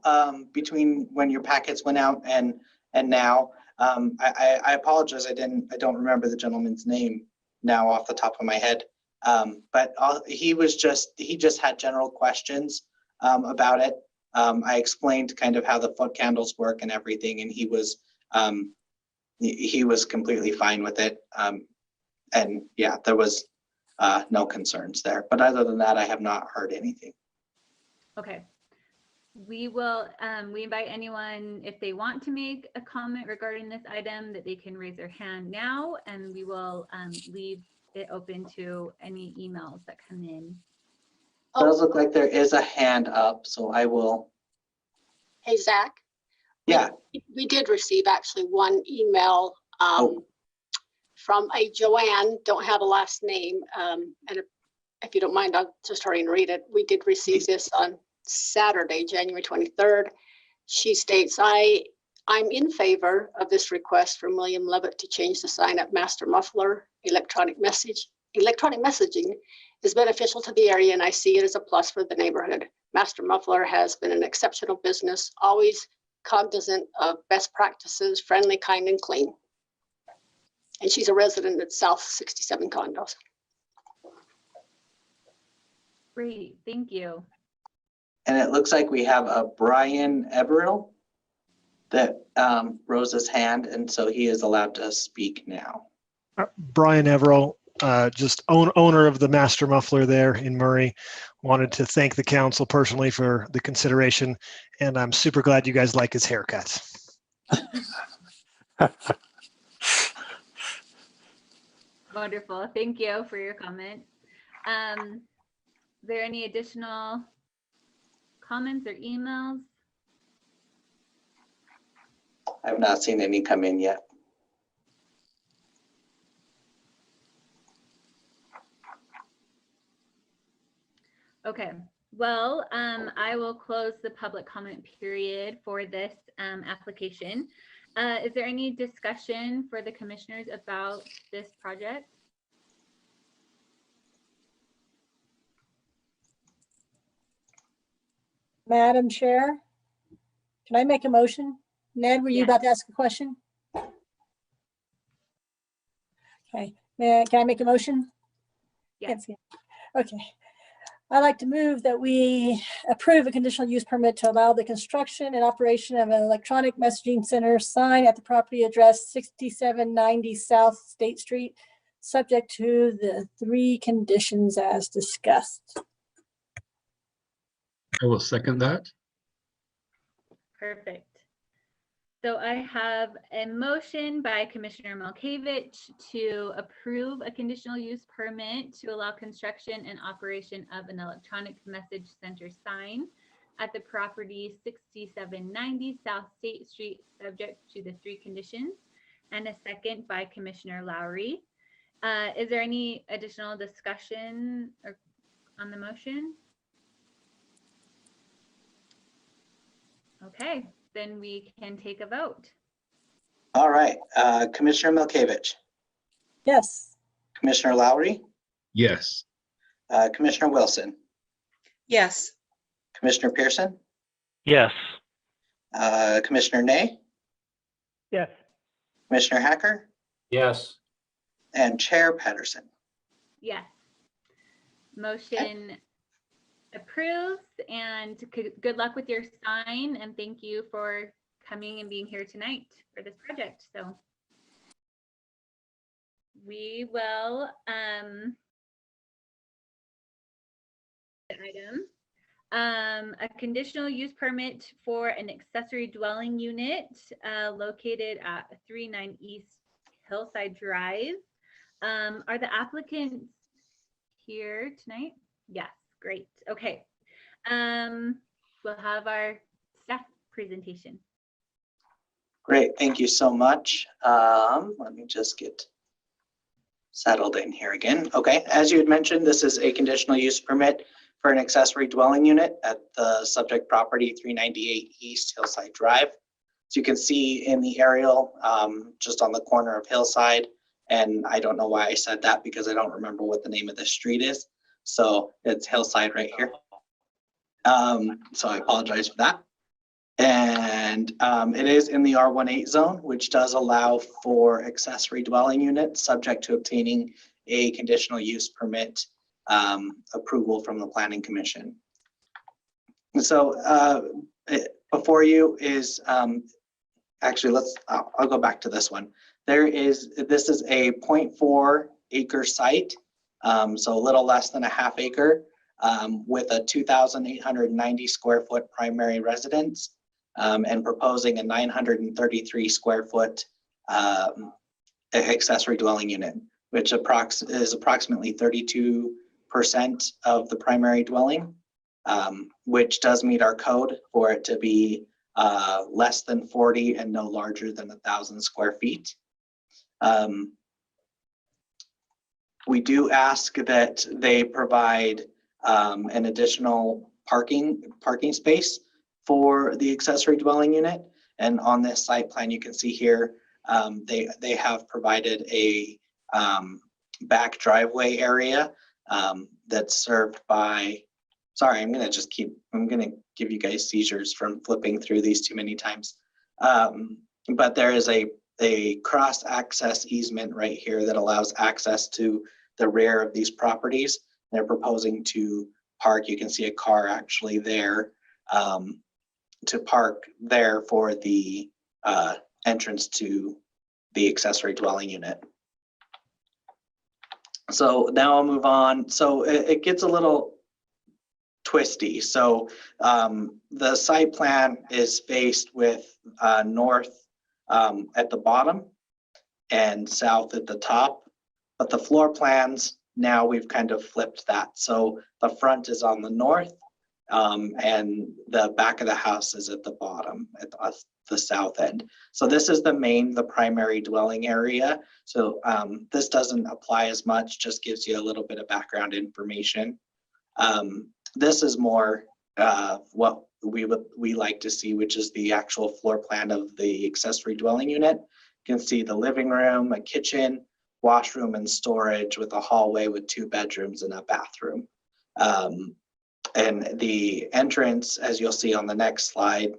between when your packets went out and now. I apologize. I don't remember the gentleman's name now off the top of my head. But he just had general questions about it. I explained kind of how the foot candles work and everything, and he was completely fine with it. And yeah, there was no concerns there. But other than that, I have not heard anything. Okay. We will, we invite anyone, if they want to make a comment regarding this item, that they can raise their hand now, and we will leave it open to any emails that come in. It does look like there is a hand up, so I will. Hey, Zach. Yeah. We did receive actually one email from a Joanne, don't have a last name. And if you don't mind, I'll just hurry and read it. We did receive this on Saturday, January 23rd. She states, I'm in favor of this request from William Levitt to change the sign at Master Muffler. Electronic messaging is beneficial to the area, and I see it as a plus for the neighborhood. Master Muffler has been an exceptional business, always cognizant of best practices, friendly, kind, and clean. And she's a resident at South 67 Condos. Great, thank you. And it looks like we have a Brian Everill that rose his hand, and so he is allowed to speak now. Brian Everill, just owner of the Master Muffler there in Murray. Wanted to thank the council personally for the consideration, and I'm super glad you guys like his haircut. Wonderful, thank you for your comment. Are there any additional comments or emails? I have not seen any come in yet. Okay, well, I will close the public comment period for this application. Is there any discussion for the commissioners about this project? Madam Chair, can I make a motion? Ned, were you about to ask a question? Okay, can I make a motion? Yes. Okay. I'd like to move that we approve a conditional use permit to allow the construction and operation of an electronic messaging center sign at the property address 6790 South State Street, subject to the 3 conditions as discussed. I will second that. Perfect. So I have a motion by Commissioner Malkovich to approve a conditional use permit to allow construction and operation of an electronic message center sign at the property 6790 South State Street, subject to the 3 conditions, and a second by Commissioner Lowry. Is there any additional discussion or on the motion? Okay, then we can take a vote. All right, Commissioner Milkovich, Yes. Commissioner Lowry, Yes. Commissioner Wilson, Yes. Commissioner Pearson, Yes. Commissioner Ney, Yes. Commissioner Hacker, Yes. and Chair Patterson. Yes. Motion approves, and good luck with your sign, and thank you for coming and being here tonight for this project. So we will item a conditional use permit for an accessory dwelling unit located at 39 East Hillside Drive. Are the applicants here tonight? Yes, great. Okay. We'll have our staff presentation. Great, thank you so much. Let me just get settled in here again. Okay, as you had mentioned, this is a conditional use permit for an accessory dwelling unit at the subject property 398 East Hillside Drive. So you can see in the aerial, just on the corner of Hillside, and I don't know why I said that because I don't remember what the name of the street is. So it's Hillside right here. So I apologize for that. And it is in the R18 zone, which does allow for accessory dwelling units subject to obtaining a conditional use permit approval from the Planning Commission. And so before you is, actually I'll go back to this one. This is a 0.4 acre site, so a little less than a half acre, with a 2,890 square foot primary residence, and proposing a 933 square foot accessory dwelling unit, which is approximately 32% of the primary dwelling, which does meet our code for it to be less than 40 and no larger than 1,000 square feet. We do ask that they provide an additional parking space for the accessory dwelling unit. And on this site plan, you can see here, they have provided a back driveway area that's served by, sorry, I'm gonna give you guys seizures from flipping through these too many times. But there is a cross access easement right here that allows access to the rear of these properties. They're proposing to park, you can see a car actually there, to park there for the entrance to the accessory dwelling unit. So now I'll move on. So it gets a little twisty. So the site plan is faced with north at the bottom and south at the top, but the floor plans, now we've kind of flipped that. So the front is on the north, and the back of the house is at the bottom, at the south end. So this is the primary dwelling area. So this doesn't apply as much, just gives you a little bit of background information. This is more what we like to see, which is the actual floor plan of the accessory dwelling unit. You can see the living room, a kitchen, washroom, and storage with a hallway with 2 bedrooms and a bathroom. And the entrance, as you'll see on the next slide,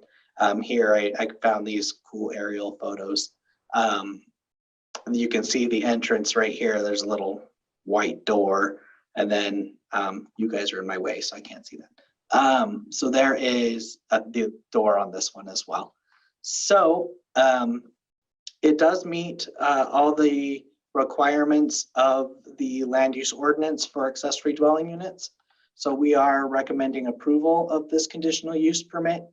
here I found these cool aerial photos. You can see the entrance right here. There's a little white door, and then you guys are in my way, so I can't see that. So there is the door on this one as well. So it does meet all the requirements of the land use ordinance for accessory dwelling units. So we are recommending approval of this conditional use permit.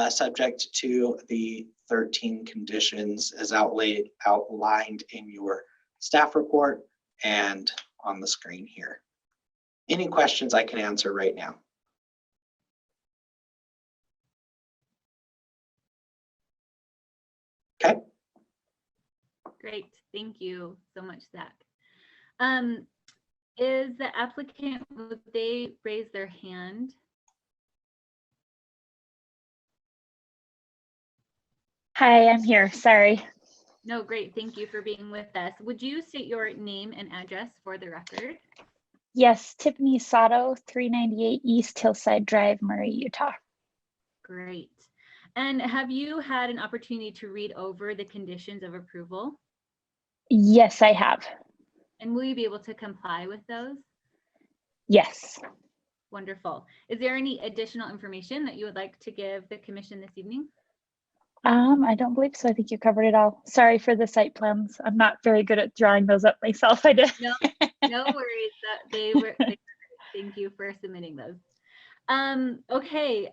subject to the 13 conditions as outlined in your staff report and on the screen here. Any questions I can answer right now? Okay. Great, thank you so much, Zach. Is the applicant, would they raise their hand? Hi, I'm here. Sorry. No, great, thank you for being with us. Would you state your name and address for the record? Yes, Tiffany Sato, 398 East Hillside Drive, Murray, Utah. Great. And have you had an opportunity to read over the conditions of approval? Yes, I have. And will you be able to comply with those? Yes. Wonderful. Is there any additional information that you would like to give the commission this evening? I don't believe so. I think you covered it all. Sorry for the site plans. I'm not very good at drawing those up myself. I did. No, no worries. They were. Thank you for submitting those. Okay.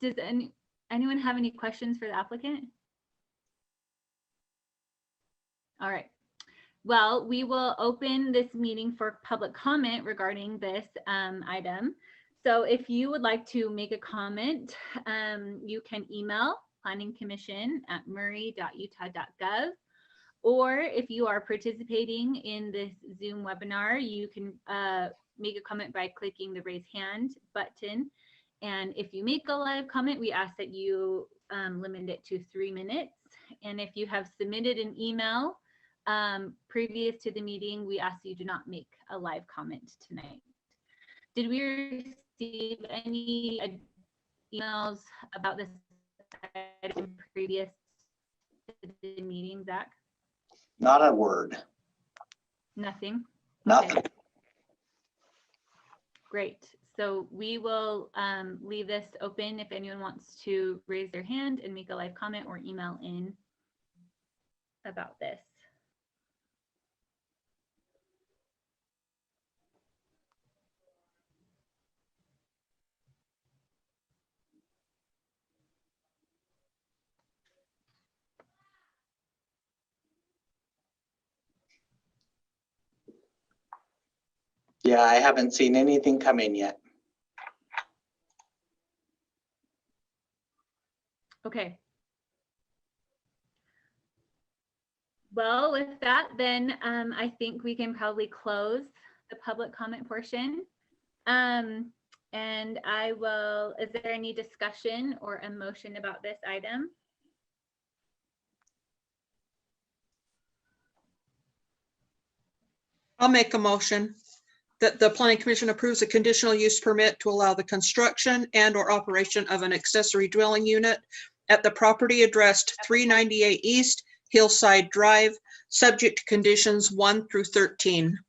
Does anyone have any questions for the applicant? All right. Well, we will open this meeting for public comment regarding this item. So if you would like to make a comment, you can email planningcommission@murray.utah.gov. Or if you are participating in this Zoom webinar, you can make a comment by clicking the raise hand button. And if you make a live comment, we ask that you limit it to 3 minutes. And if you have submitted an email previous to the meeting, we ask that you do not make a live comment tonight. Did we receive any emails about this item previous to the meeting, Zach? Not a word. Nothing? Nothing. Okay. Great. So we will leave this open if anyone wants to raise their hand and make a live comment or email in about this. Yeah, I haven't seen anything come in yet. Okay. Well, with that, then I think we can probably close the public comment portion. And I will, is there any discussion or a motion about this item? I'll make a motion that the Planning Commission approves a conditional use permit to allow the construction and or operation of an accessory dwelling unit at the property addressed 398 East Hillside Drive, subject to conditions 1 through 13.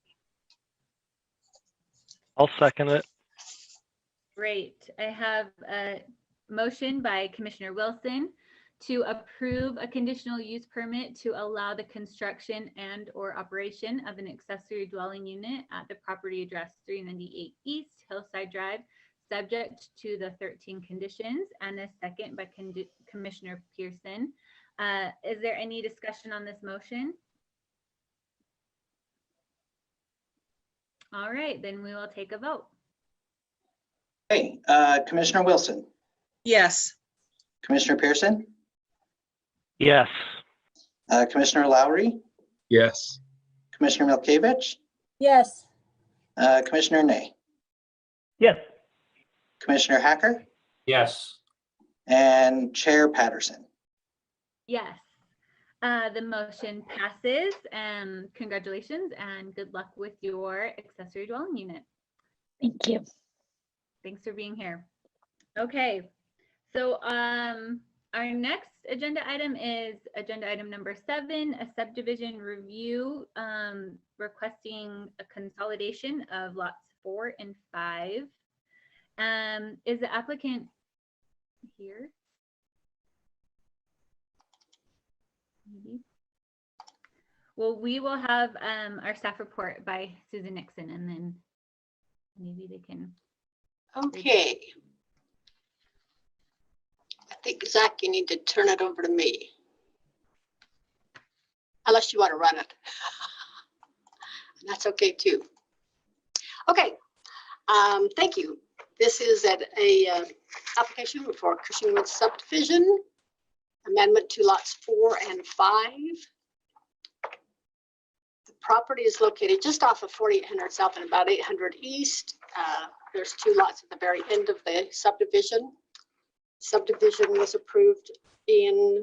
I'll second it. Great. I have a motion by Commissioner Wilson to approve a conditional use permit to allow the construction and or operation of an accessory dwelling unit at the property address 398 East Hillside Drive, subject to the 13 conditions, and a second by Commissioner Pearson. Is there any discussion on this motion? All right, then we will take a vote. Okay, Commissioner Wilson, Yes. Commissioner Pearson, Yes. Commissioner Lowry, Yes. Commissioner Milkevich, Yes. Commissioner Ney, Yes. Commissioner Hacker, Yes. and Chair Patterson. Yes. The motion passes. Congratulations and good luck with your accessory dwelling unit. Thank you. Thanks for being here. Okay, so our next agenda item is agenda item number 7, a subdivision review requesting a consolidation of lots 4 and 5. Is the applicant here? Maybe. Well, we will have our staff report by Susan Nixon, and then maybe they can. Okay. think, Zach, you need to turn it over to me. Unless you want to run it. That's okay too. Okay, thank you. This is a application for Cushingwood subdivision, amendment to lots 4 and 5. The property is located just off of 4800 South and about 800 East. There's 2 lots at the very end of the subdivision. Subdivision was approved in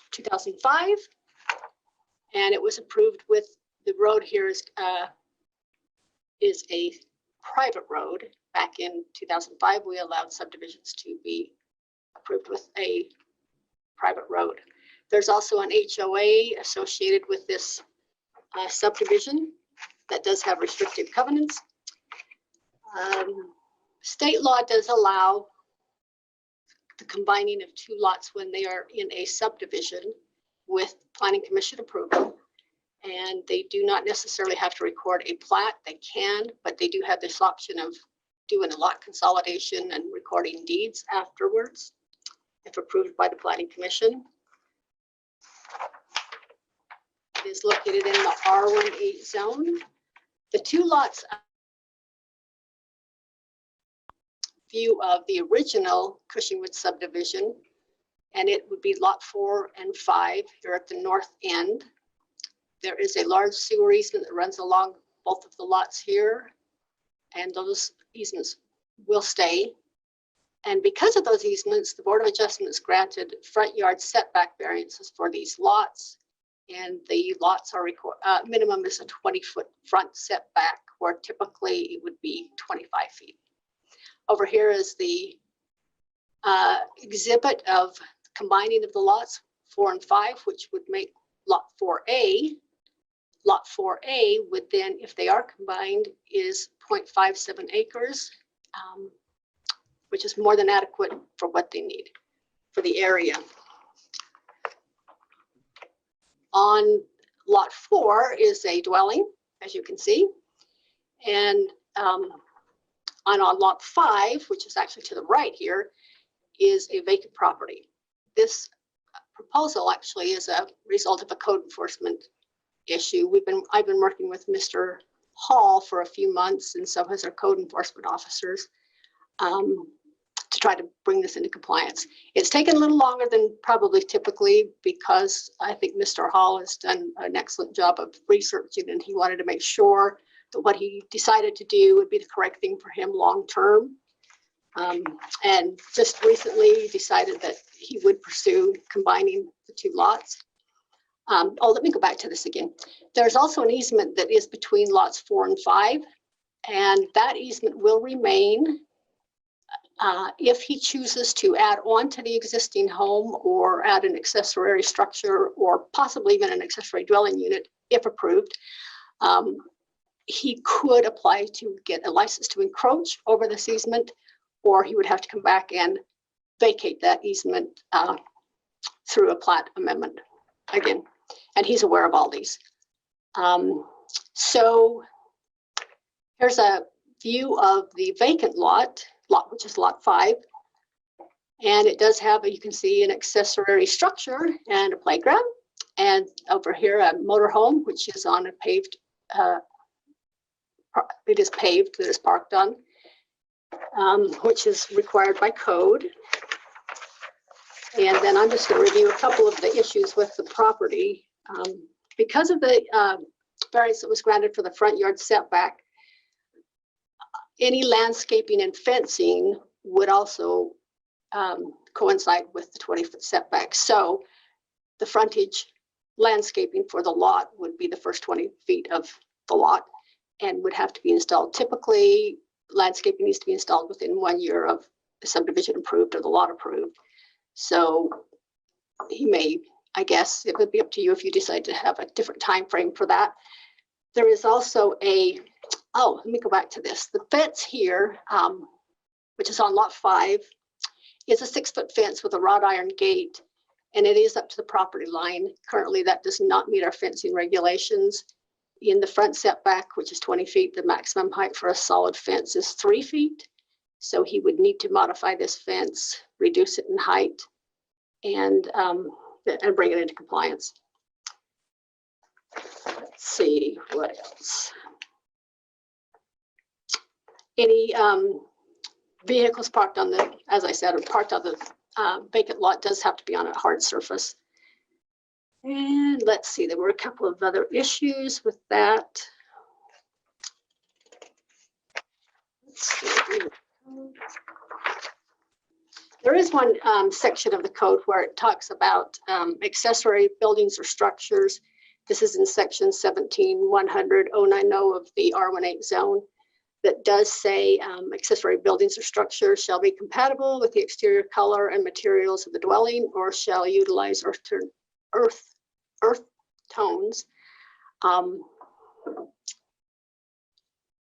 2005, and it was approved with the road here is a private road. Back in 2005, we allowed subdivisions to be approved with a private road. There's also an HOA associated with this subdivision that does have restrictive covenants. State law does allow the combining of 2 lots when they are in a subdivision with planning commission approval. And they do not necessarily have to record a plat. They can, but they do have this option of doing a lot consolidation and recording deeds afterwards, if approved by the planning commission. It is located in the R18 zone. The 2 lots view of the original Cushingwood subdivision, and it would be lot 4 and 5 here at the north end. There is a large sewer easement that runs along both of the lots here, and those easements will stay. And because of those easements, the Board of Adjustments granted front yard setback variances for these lots, and the lots are minimum is a 20-foot front setback, where typically it would be 25 feet. Over here is the exhibit of combining of the lots 4 and 5, which would make lot 4A. Lot 4A would then, if they are combined, is 0.57 acres, which is more than adequate for what they need for the area. On lot 4 is a dwelling, as you can see, and on lot 5, which is actually to the right here, is a vacant property. This proposal actually is a result of a code enforcement issue. I've been working with Mr. Hall for a few months, and so has our code enforcement officers, to try to bring this into compliance. It's taken a little longer than probably typically, because I think Mr. Hall has done an excellent job of researching, and he wanted to make sure that what he decided to do would be the correct thing for him long term. And just recently decided that he would pursue combining the 2 lots. Let me go back to this again. There's also an easement that is between lots 4 and 5, and that easement will remain if he chooses to add on to the existing home or add an accessory structure or possibly even an accessory dwelling unit, if approved. He could apply to get a license to encroach over this easement, or he would have to come back and vacate that easement through a plat amendment again. And he's aware of all these. So here's a view of the vacant lot, which is lot 5. And it does have, you can see, an accessory structure and a playground. And over here, a motorhome, which is on a paved, it is paved, that is parked on, which is required by code. And then I'm just going to review a couple of the issues with the property. Because of the variance that was granted for the front yard setback, any landscaping and fencing would also coincide with the 20-foot setback. So the frontage landscaping for the lot would be the first 20 feet of the lot and would have to be installed. Typically, landscaping needs to be installed within 1 year of the subdivision approved or the lot approved. So he may, I guess, it would be up to you if you decide to have a different time frame for that. There is also a, let me go back to this. The fence here, which is on lot 5, is a 6-foot fence with a wrought iron gate, and it is up to the property line. Currently, that does not meet our fencing regulations. In the front setback, which is 20 feet, the maximum height for a solid fence is 3 feet. So he would need to modify this fence, reduce it in height, and bring it into compliance. Let's see, what else? Any vehicles parked on the, as I said, parked on the vacant lot does have to be on a hard surface. And let's see, there were a couple of other issues with that. Let's see. There is one section of the code where it talks about accessory buildings or structures. This is in section 17-100-090 of the R18 zone that does say accessory buildings or structures shall be compatible with the exterior color and materials of the dwelling or shall utilize earth tones.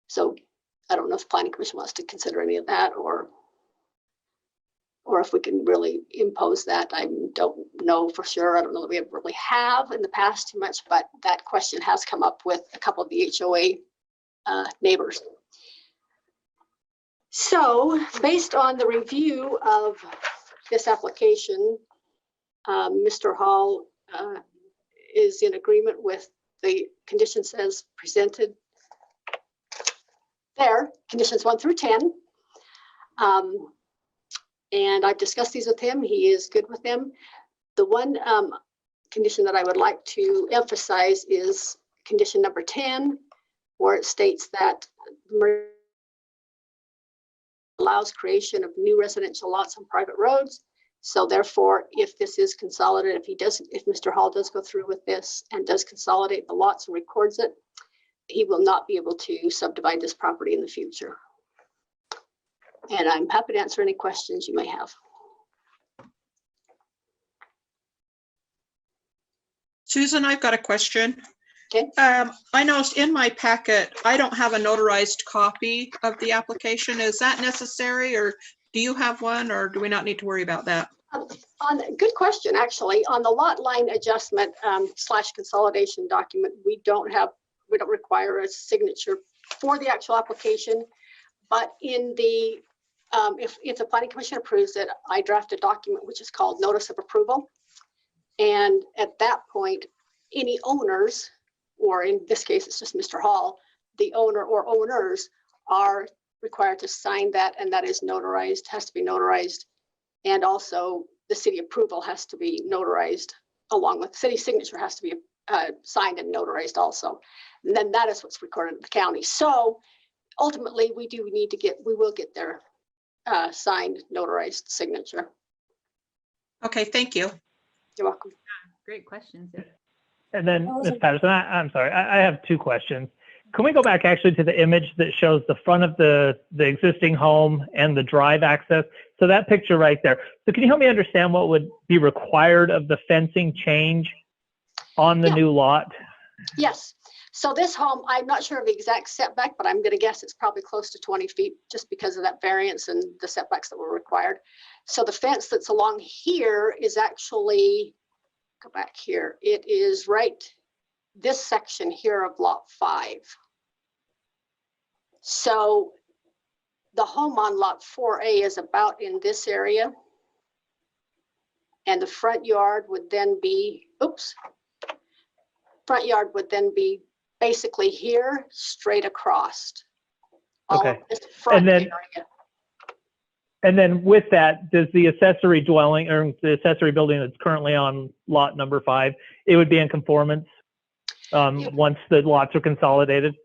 So I don't know if Planning Commission wants to consider any of that or if we can really impose that. I don't know for sure. I don't know that we really have in the past too much, but that question has come up with a couple of the HOA neighbors. So based on the review of this application, Mr. Hall is in agreement with the conditions as presented there, conditions 1 through 10. And I've discussed these with him. He is good with them. The one condition that I would like to emphasize is condition number 10, where it states that allows creation of new residential lots on private roads. So therefore, if this is consolidated, if Mr. Hall does go through with this and does consolidate the lots and records it, he will not be able to subdivide this property in the future. And I'm happy to answer any questions you may have. Susan, I've got a question. Okay. I noticed in my packet, I don't have a notarized copy of the application. Is that necessary, or do you have one, or do we not need to worry about that? Good question, actually. On the lot line adjustment / consolidation document, we don't require a signature for the actual application, but in the if the Planning Commission approves it, I draft a document which is called Notice of Approval. And at that point, any owners, or in this case, it's just Mr. Hall, the owner or owners are required to sign that, and that is notarized, has to be notarized. And also the city approval has to be notarized, along with city signature has to be signed and notarized also. And then that is what's recorded at the county. So ultimately, we will get their signed, notarized signature. Okay, thank you. You're welcome. Great questions. And then, Ms. Patterson, I'm sorry, I have two questions. Can we go back actually to the image that shows the front of the existing home and the drive access? So that picture right there. So can you help me understand what would be required of the fencing change on the new lot? Yes. So this home, I'm not sure of the exact setback, but I'm going to guess it's probably close to 20 feet just because of that variance and the setbacks that were required. So the fence that's along here is actually, go back here, it is right this section here of lot 5. So the home on lot 4A is about in this area. And the front yard would then be, front yard would then be basically here, straight across. Okay. This front area. And then with that, does the accessory dwelling or the accessory building that's currently on lot number 5, it would be in conformance once the lots are consolidated?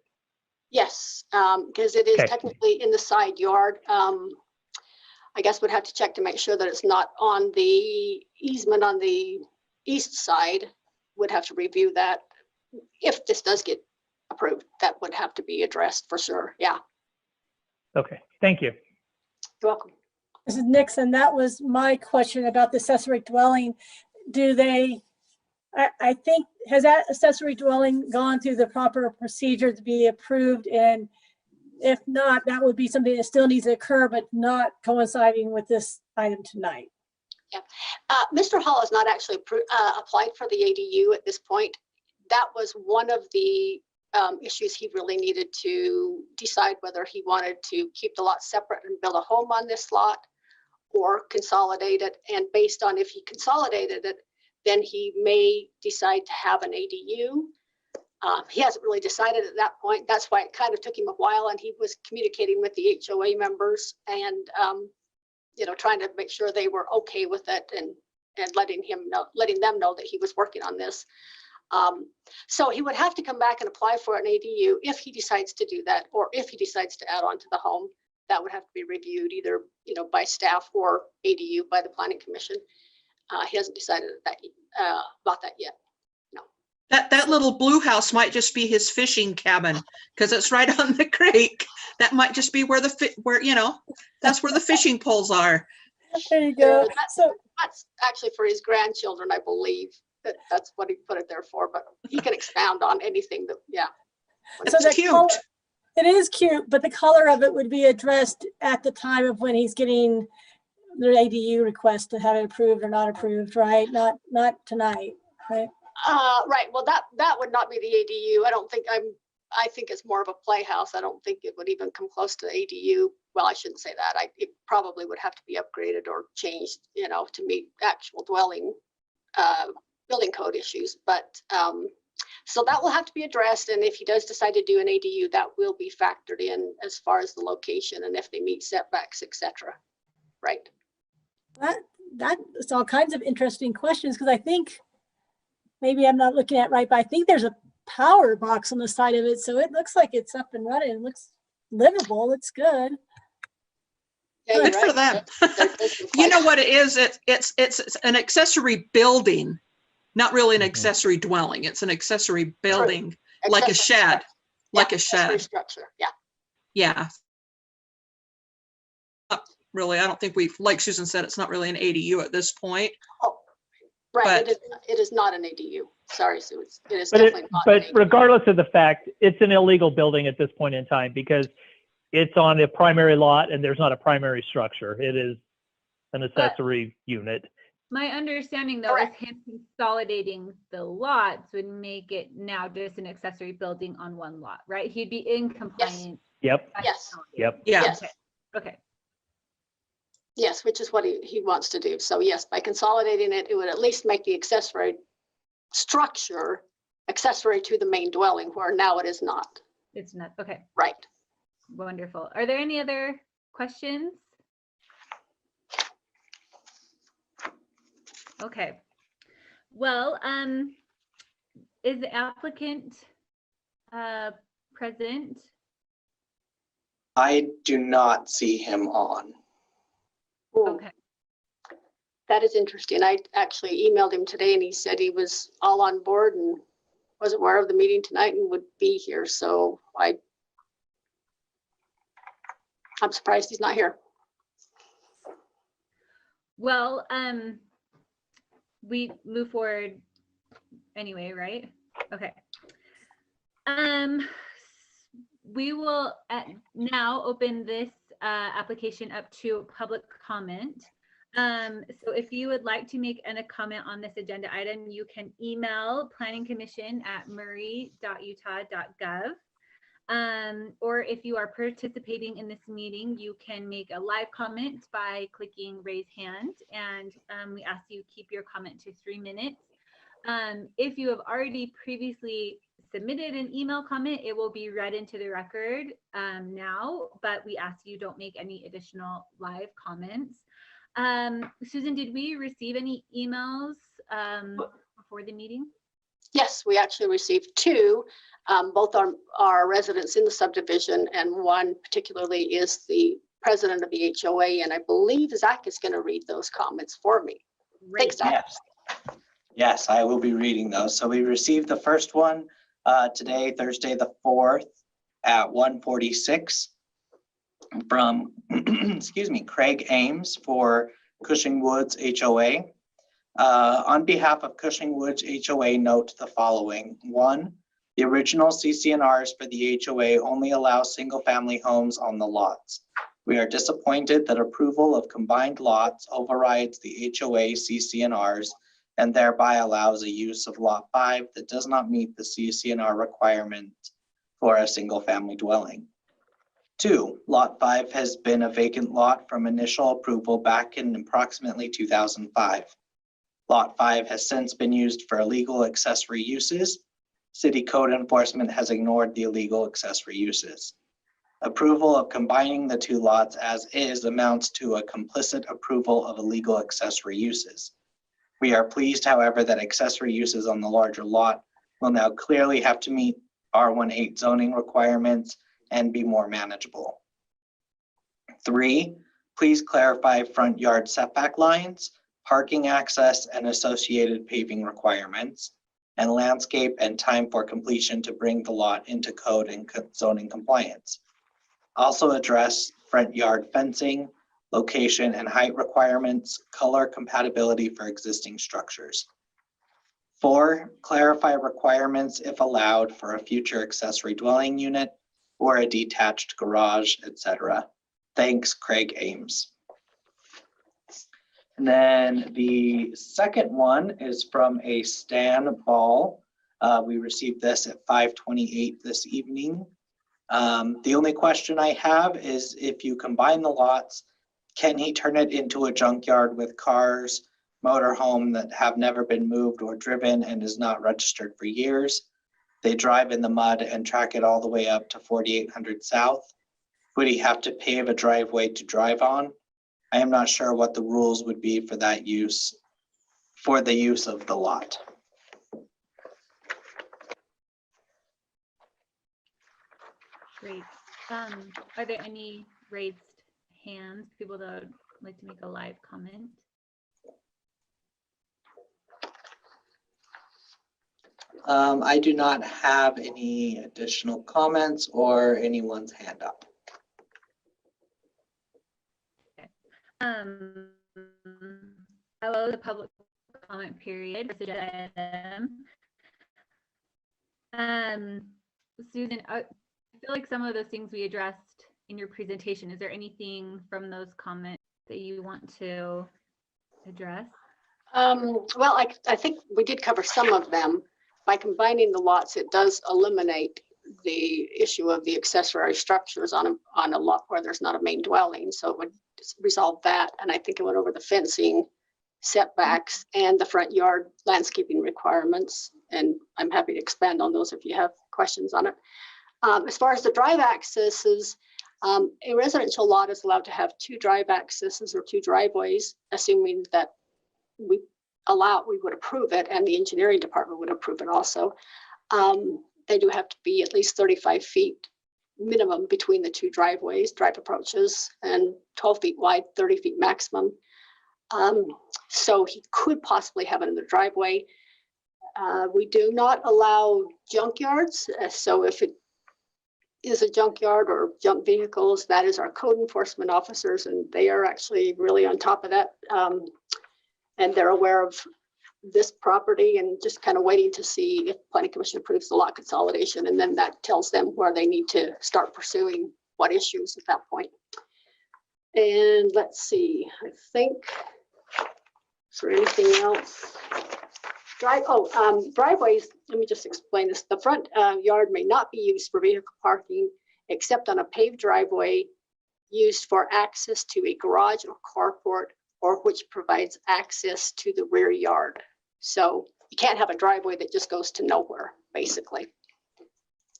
Yes, because it is technically in the side yard. I guess we'd have to check to make sure that it's not on the easement on the east side. Would have to review that. If this does get approved, that would have to be addressed for sure. Yeah. Okay, thank you. You're welcome. This is Nixon. That was my question about the accessory dwelling. Do they, I think, has that accessory dwelling gone through the proper procedure to be approved? And if not, that would be something that still needs to occur, but not coinciding with this item tonight. Yeah. Mr. Hall has not actually applied for the ADU at this point. That was one of the issues, he really needed to decide whether he wanted to keep the lot separate and build a home on this lot or consolidate it. And based on if he consolidated it, then he may decide to have an ADU. He hasn't really decided at that point. That's why it kind of took him a while, and he was communicating with the HOA members and trying to make sure they were okay with it and letting them know that he was working on this. So he would have to come back and apply for an ADU if he decides to do that, or if he decides to add on to the home. That would have to be reviewed either by staff or ADU by the Planning Commission. He hasn't decided about that yet. No. That little blue house might just be his fishing cabin because it's right on the creek. That might just be where that's where the fishing poles are. There you go. That's actually for his grandchildren, I believe. That's what he put it there for, but he can expound on anything that, yeah. So that's cute. It is cute, but the color of it would be addressed at the time of when he's getting the ADU request to have it approved or not approved, right? Not tonight, right? Right. Well, that would not be the ADU. I think it's more of a playhouse. I don't think it would even come close to ADU. Well, I shouldn't say that. It probably would have to be upgraded or changed, to meet actual building code issues. But so that will have to be addressed. And if he does decide to do an ADU, that will be factored in as far as the location and if they meet setbacks, etc. Right. That's all kinds of interesting questions, because I think maybe I'm not looking at it right, but I think there's a power box on the side of it, so it looks like it's up and running. It looks livable. It's good. Yeah, good for them. You know what it is? It's an accessory building, not really an accessory dwelling. It's an accessory building, like a shed, like a shed structure. Yeah. Yeah. Really, I don't think like Susan said, it's not really an ADU at this point. Oh, right. It is not an ADU. Sorry, Sue. It is but definitely not. But regardless of the fact, it's an illegal building at this point in time because it's on a primary lot and there's not a primary structure. It is an accessory unit. My understanding, though, is him consolidating the lots would make it now just an accessory building on one lot, right? He'd be in compliance. Yep. Yes. Yep. Yes. Okay. Yes, which is what he wants to do. So yes, by consolidating it, it would at least make the accessory structure accessory to the main dwelling, where now it is not. It's not. Okay. Right. Wonderful. Are there any other questions? Okay. Well, is the applicant present? I do not see him on. Okay. That is interesting. I actually emailed him today and he said he was all on board and was aware of the meeting tonight and would be here. So I'm surprised he's not here. Well, we move forward anyway, right? Okay. We will now open this application up to public comment. So if you would like to make a comment on this agenda item, you can email planningcommission@murray.utah.gov. Or if you are participating in this meeting, you can make a live comment by clicking raise hand, and we ask you keep your comment to 3 minutes. If you have already previously submitted an email comment, it will be read into the record now, but we ask you don't make any additional live comments. Susan, did we receive any emails before the meeting? Yes, we actually received 2. Both are residents in the subdivision, and one particularly is the president of the HOA, and I believe Zach is going to read those comments for me. Thanks, Zach. Yes, I will be reading those. So we received the first one today, Thursday the 4th at 1:46 from, excuse me, Craig Ames for Cushing Woods HOA. On behalf of Cushing Woods HOA, note the following. 1, the original CC&Rs for the HOA only allow single-family homes on the lots. We are disappointed that approval of combined lots overrides the HOA CC&Rs and thereby allows a use of Lot 5 that does not meet the CC&R requirement for a single-family dwelling. 2, Lot 5 has been a vacant lot from initial approval back in approximately 2005. Lot 5 has since been used for illegal accessory uses. City code enforcement has ignored the illegal accessory uses. Approval of combining the two lots as is amounts to a complicit approval of illegal accessory uses. We are pleased, however, that accessory uses on the larger lot will now clearly have to meet R18 zoning requirements and be more manageable. 3, please clarify front yard setback lines, parking access and associated paving requirements, and landscape and time for completion to bring the lot into code and zoning compliance. Also address front yard fencing, location and height requirements, color compatibility for existing structures. 4, clarify requirements if allowed for a future accessory dwelling unit or a detached garage, etc. Thanks, Craig Ames. And then the second one is from a Stan Ball. We received this at 5:28 this evening. The only question I have is if you combine the lots, can he turn it into a junkyard with cars, motorhome that have never been moved or driven and is not registered for years? They drive in the mud and track it all the way up to 4800 South. Would he have to pave a driveway to drive on? I am not sure what the rules would be for that use, for the use of the lot. Great. Are there any raised hands, people that would like to make a live comment? I do not have any additional comments or anyone's hand up. Okay. Hello, the public comment period. Susan, I feel like some of those things we addressed in your presentation. Is there anything from those comments that you want to address? Well, I think we did cover some of them. By combining the lots, it does eliminate the issue of the accessory structures on a lot where there's not a main dwelling. So it would resolve that. And I think it went over the fencing, setbacks, and the front yard landscaping requirements. And I'm happy to expand on those if you have questions on it. As far as the drive accesses, a residential lot is allowed to have 2 drive accesses or 2 driveways, assuming that we would approve it and the engineering department would approve it also. They do have to be at least 35 feet minimum between the 2 driveways, drive approaches, and 12 feet wide, 30 feet maximum. So he could possibly have another driveway. We do not allow junkyards. So if it is a junkyard or junk vehicles, that is our code enforcement officers, and they are actually really on top of that. And they're aware of this property and just kind of waiting to see if planning commission approves the lot consolidation. And then that tells them where they need to start pursuing what issues at that point. And let's see, I think, is there anything else? Driveways, let me just explain this. The front yard may not be used for vehicle parking except on a paved driveway used for access to a garage or carport, or which provides access to the rear yard. So you can't have a driveway that just goes to nowhere, basically.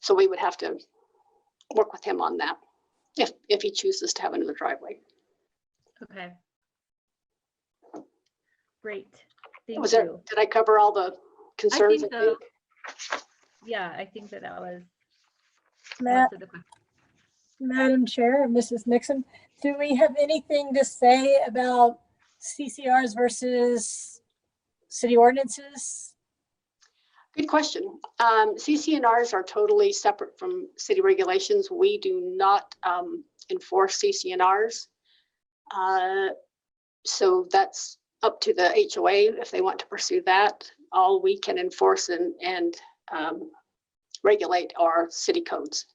So we would have to work with him on that if he chooses to have another driveway. Okay. Great. Thank Was you. there, did I cover all the concerns? I think so. Yeah, I think that was Matt, most of the questions. Madam Chair, Mrs. Nixon, do we have anything to say about CCRs versus city ordinances? Good question. CCNRs are totally separate from city regulations. We do not enforce CCNRs. So that's up to the HOA if they want to pursue that. All we can enforce and regulate are city codes.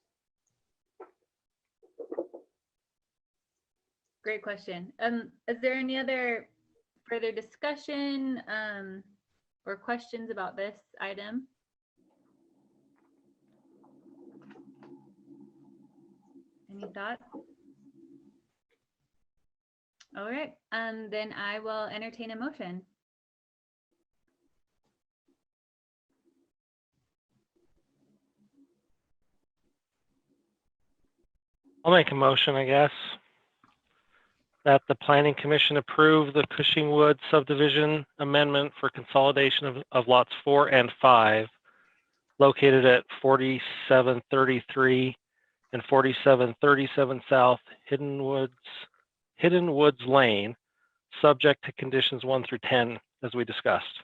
Great question. Is there any other further discussion or questions about this item? Any thoughts? All right, then I will entertain a motion. I'll make a motion, I guess, that the Planning Commission approve the Cushing Woods subdivision amendment for consolidation of lots 4 and 5 located at 4733 and 4737 South Hidden Woods Lane, subject to conditions 1 through 10, as we discussed.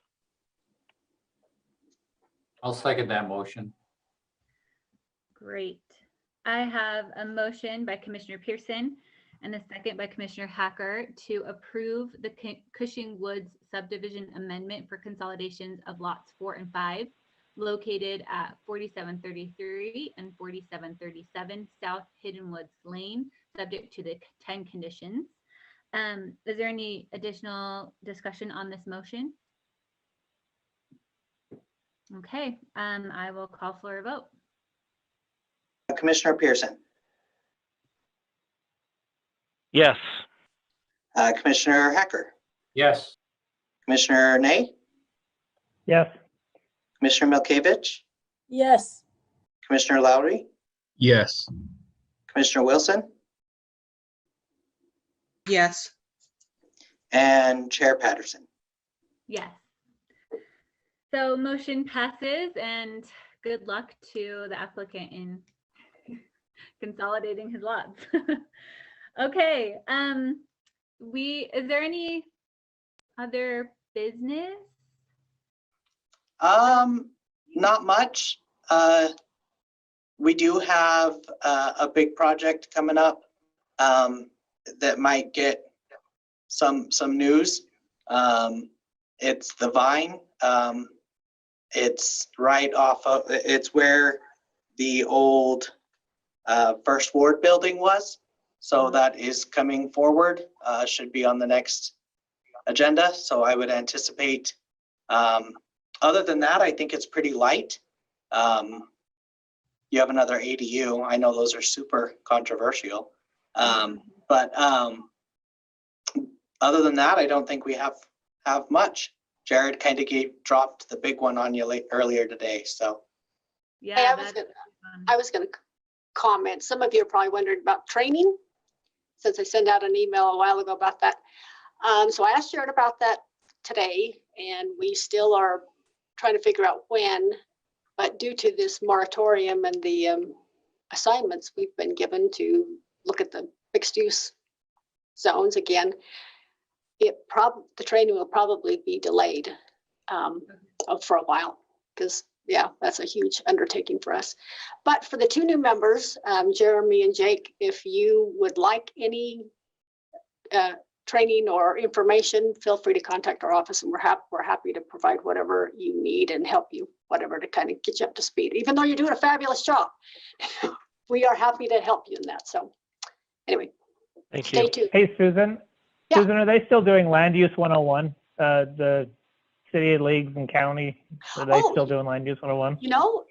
I'll second that motion. Great. I have a motion by Commissioner Pearson and a second by Commissioner Hacker to approve the Cushing Woods subdivision amendment for consolidations of lots 4 and 5 located at 4733 and 4737 South Hidden Woods Lane, subject to the 10 conditions. Is there any additional discussion on this motion? Okay, I will call for a vote. Commissioner Pearson, Yes. Commissioner Hacker, Yes. Commissioner Ney, Yes. Commissioner Milkevich, Yes. Commissioner Lowry, Yes. Commissioner Wilson, Yes. and Chair Patterson. Yes. So motion passes, and good luck to the applicant in consolidating his lots. Okay, is there any other business? Not much. We do have a big project coming up that might get some news. It's the Vine. It's right off of, it's where the old First Ward building was. So that is coming forward, should be on the next agenda. So I would anticipate, other than that, I think it's pretty light. You have another ADU. I know those are super controversial. But other than that, I don't think we have much. Jared kind of dropped the big one on you earlier today. So Yeah, Hey, that's I was going to comment. Some of you are probably wondering about training, since I sent out an email a while ago about that. So I asked Jared about that today, and we still are trying to figure out when. But due to this moratorium and the assignments we've been given to look at the mixed use zones again, the training will probably be delayed for a while, because yeah, that's a huge undertaking for us. But for the 2 new members, Jeremy and Jake, if you would like any training or information, feel free to contact our office, and we're happy to provide whatever you need and help you, whatever, to kind of get you up to speed. Even though you're doing a fabulous job, we are happy to help you in that. So anyway, Thank stay you. tuned. Hey, Susan. Yeah. Susan, are they still doing Land Use 101? The city, leagues, and county, are they still doing Land Use 101? You know,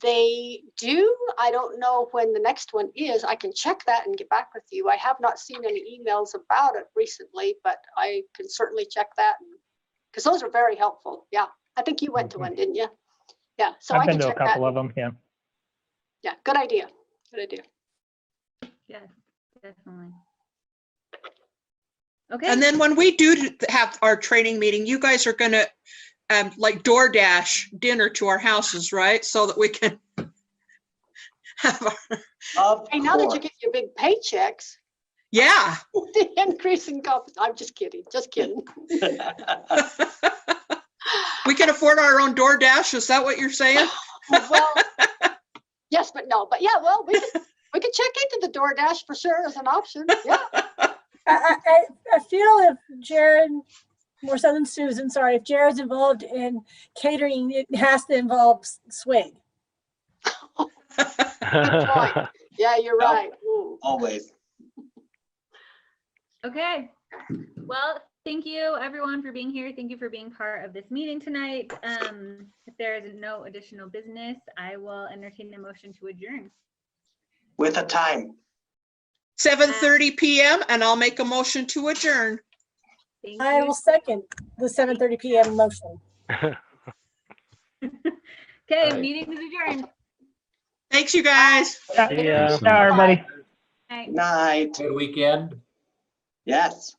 they do. I don't know when the next one is. I can check that and get back with you. I have not seen any emails about it recently, but I can certainly check that, because those are very helpful. Yeah, I think you went to one, didn't you? Yeah, so I've I been can to a check couple that. of them, yeah. Yeah, good idea. Good idea. yes, definitely. Okay. And then when we do have our training meeting, you guys are gonna like DoorDash dinner to our houses, right? So that we can have our, Hey, now that you get your big paychecks, yeah. the increase in cost. I'm just kidding. Just kidding. We can afford our own DoorDash. Is that what you're saying? Well, yes, but no. But yeah, well, we could check into the DoorDash for sure as an option. Yeah. I feel if Jared, more so than Susan, sorry, if Jared's involved in catering, it has to involve swig. Good point. Yeah, you're right. Ooh. Always. Okay. Well, thank you everyone for being here. Thank you for being part of this meeting tonight. If there is no additional business, I will entertain a motion to adjourn. With a time. 7:30 PM, and I'll make a motion to adjourn. Thank I you. will second the 7:30 PM motion. Okay, Right. meeting is adjourned. Thanks, you guys. Yeah, Excellent. everybody. Night. Night. Good weekend. Yes.